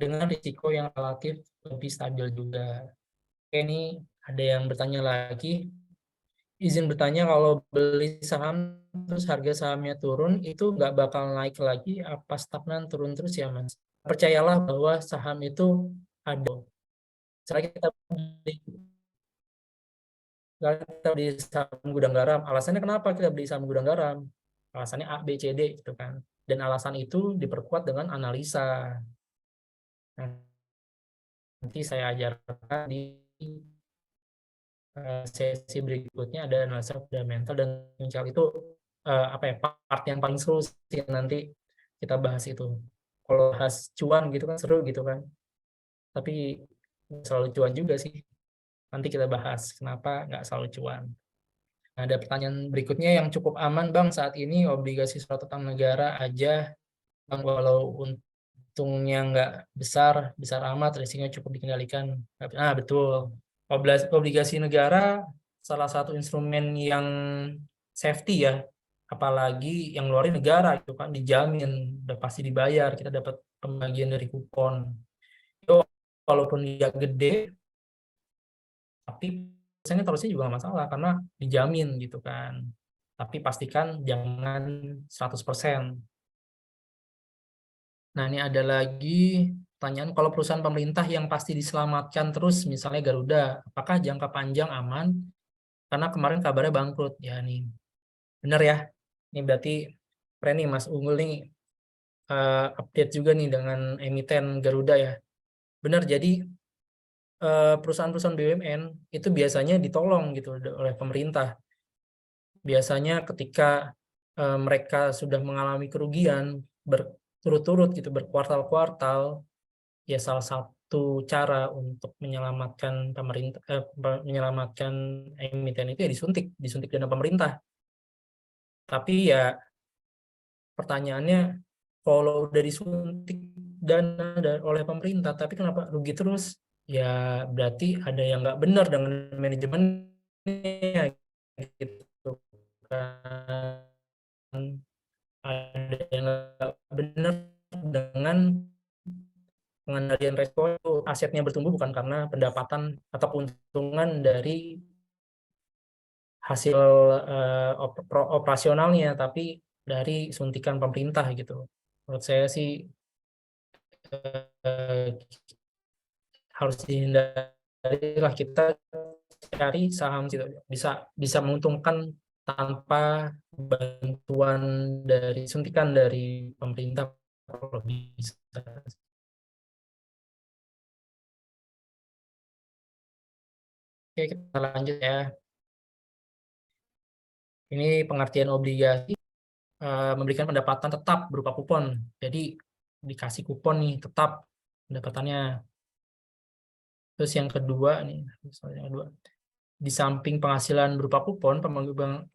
dengan risiko yang relatif lebih stabil juga. Oke, ini ada yang bertanya lagi. Izin bertanya, kalau beli saham terus harga sahamnya turun, itu nggak bakal naik lagi, apa stagnan turun terus ya Mas? Percayalah bahwa saham itu ada. Misalnya kita beli saham gudang garam, alasannya kenapa kita beli saham gudang garam? Alasannya A, B, C, D gitu kan. Dan alasan itu diperkuat dengan analisa. Nanti saya ajarkan di sesi berikutnya, ada analisa fundamental dan fundamental itu part yang paling seru sih, nanti kita bahas itu. Kalau bahas cuan gitu kan seru gitu kan, tapi selalu cuan juga sih. Nanti kita bahas kenapa nggak selalu cuan. Nah, ada pertanyaan berikutnya, yang cukup aman Bang saat ini obligasi surat utang negara aja Bang, walau untungnya nggak besar amat, risikonya cukup dikendalikan. Betul. Obligasi negara salah satu instrumen yang safety ya, apalagi yang ngeluarin negara itu kan dijamin, udah pasti dibayar, kita dapat pembagian dari kupon. Itu walaupun dia gede, tapi biasanya terusnya juga nggak masalah karena dijamin gitu kan. Tapi pastikan jangan 100%. Nah, ini ada lagi pertanyaan, kalau perusahaan pemerintah yang pasti diselamatkan terus, misalnya Garuda, apakah jangka panjang aman? Karena kemarin kabarnya bangkrut. Ya nih, benar ya. Ini berarti keren nih Mas Unggul nih, update juga nih dengan emiten Garuda ya. Benar, jadi perusahaan-perusahaan BUMN itu biasanya ditolong gitu oleh pemerintah. Biasanya ketika mereka sudah mengalami kerugian berturut-turut gitu, berkuartal-kuartal, ya salah satu cara untuk menyelamatkan pemerintah, menyelamatkan emiten itu ya disuntik dana pemerintah. Tapi ya pertanyaannya, kalau udah disuntik dana oleh pemerintah, tapi kenapa rugi terus? ya berarti ada yang nggak benar dengan manajemennya gitu kan. Ada yang nggak benar dengan pengendalian resiko. Asetnya bertumbuh bukan karena pendapatan atau keuntungan dari hasil operasionalnya, tapi dari suntikan pemerintah gitu. Menurut saya sih harus dihindari lah, kita cari saham gitu bisa menguntungkan tanpa bantuan dari suntikan dari pemerintah kalau bisa. Oke, kita lanjut ya. Ini pengertian obligasi, memberikan pendapatan tetap berupa kupon. Jadi dikasih kupon nih tetap pendapatannya. Terus yang kedua nih, di samping penghasilan berupa kupon,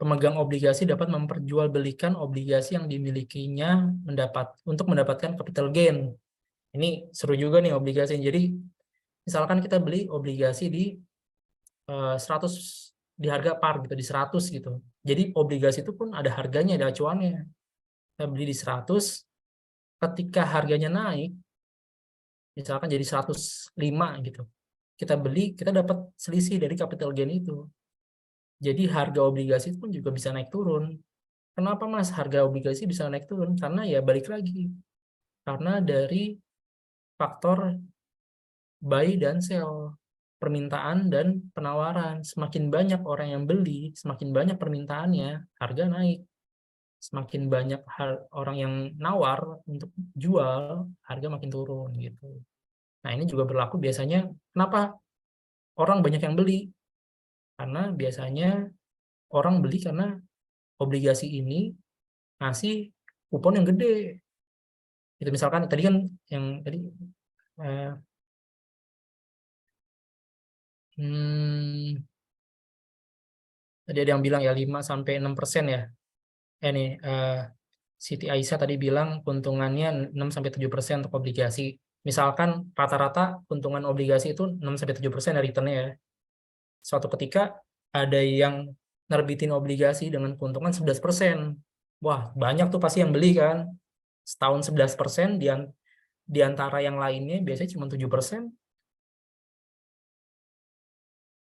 pemegang obligasi dapat memperjualbelikan obligasi yang dimilikinya untuk mendapatkan capital gain. Ini seru juga nih obligasi. Jadi misalkan kita beli obligasi di 100, di harga par gitu, di 100 gitu. Jadi obligasi itu pun ada harganya, ada acuannya. Kita beli di 100, ketika harganya naik, misalkan jadi 105 gitu. Kita beli, kita dapat selisih dari capital gain itu. Jadi harga obligasi pun juga bisa naik turun. Kenapa Mas harga obligasi bisa naik turun? Karena ya balik lagi. Karena dari faktor buy dan sell. Permintaan dan penawaran. Semakin banyak orang yang beli, semakin banyak permintaannya, harga naik. Semakin banyak orang yang nawar untuk jual, harga makin turun gitu. Nah, ini juga berlaku biasanya, kenapa orang banyak yang beli? Karena biasanya orang beli karena obligasi ini ngasih kupon yang gede. Itu misalkan tadi kan yang tadi tadi ada yang bilang ya 5-6% ya. Nih Siti Aisyah tadi bilang keuntungannya 6-7% untuk obligasi. Misalkan rata-rata keuntungan obligasi itu 6-7% returnnya ya. Suatu ketika ada yang nerbitin obligasi dengan keuntungan 11%. Wah, banyak tuh pasti yang beli kan. Setahun 11%, di antara yang lainnya biasanya cuma 7%.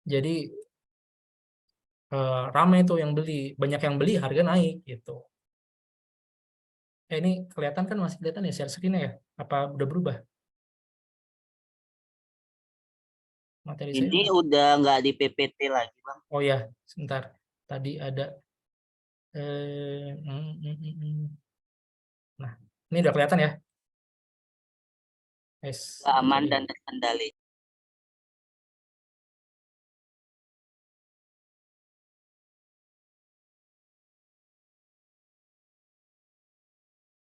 Jadi ramai tuh yang beli, banyak yang beli, harga naik gitu. Ini kelihatan kan, masih kelihatan ya share screen-nya ya? Apa udah berubah? Materi saya Ini udah nggak di PPT lagi, Bang. Oh ya, sebentar. Tadi ada nah, ini udah kelihatan ya? Yes. Aman dan terkendali.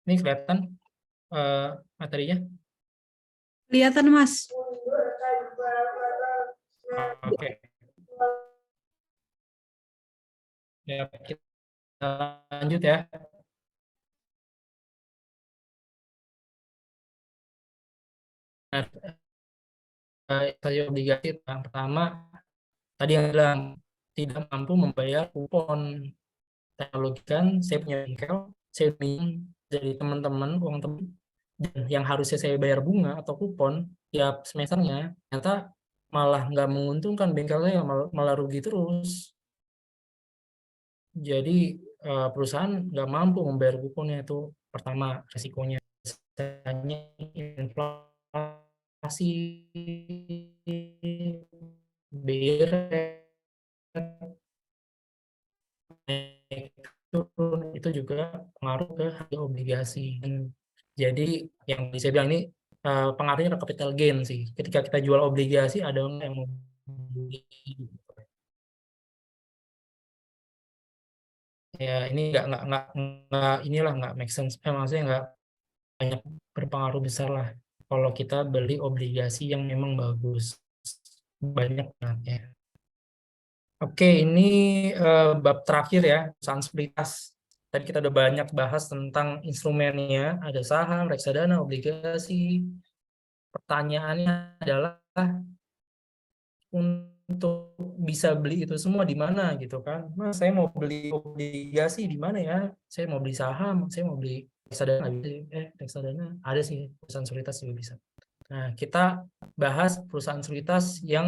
Ini kelihatan materinya? Kelihatan, Mas. Oke. Ya, kita lanjut ya. Nah, saya obligasi yang pertama tadi yang bilang tidak mampu membayar kupon. Teknologikan saya punya bengkel, saya minjem dari teman-teman uang teman, dan yang harusnya saya bayar bunga atau kupon tiap semesternya, ternyata malah nggak menguntungkan, bengkelnya malah rugi terus. Jadi perusahaan nggak mampu membayar kuponnya, itu pertama resikonya. Biasanya inflasi, BI itu juga pengaruh ke harga obligasi. Jadi yang bisa bilang ini pengaruhnya ke capital gain sih. Ketika kita jual obligasi, ada orang yang mau beli. Ya ini nggak make sense. Maksudnya nggak banyak berpengaruh besar lah kalau kita beli obligasi yang memang bagus. Banyak ya. Oke, ini bab terakhir ya, perusahaan sekuritas. Tadi kita udah banyak bahas tentang instrumennya, ada saham, reksadana, obligasi. Pertanyaannya adalah untuk bisa beli itu semua di mana gitu kan. Mas, saya mau beli obligasi di mana ya? Saya mau beli saham, saya mau beli reksadana, reksadana ada sih, perusahaan sekuritas juga bisa. Nah, kita bahas perusahaan sekuritas yang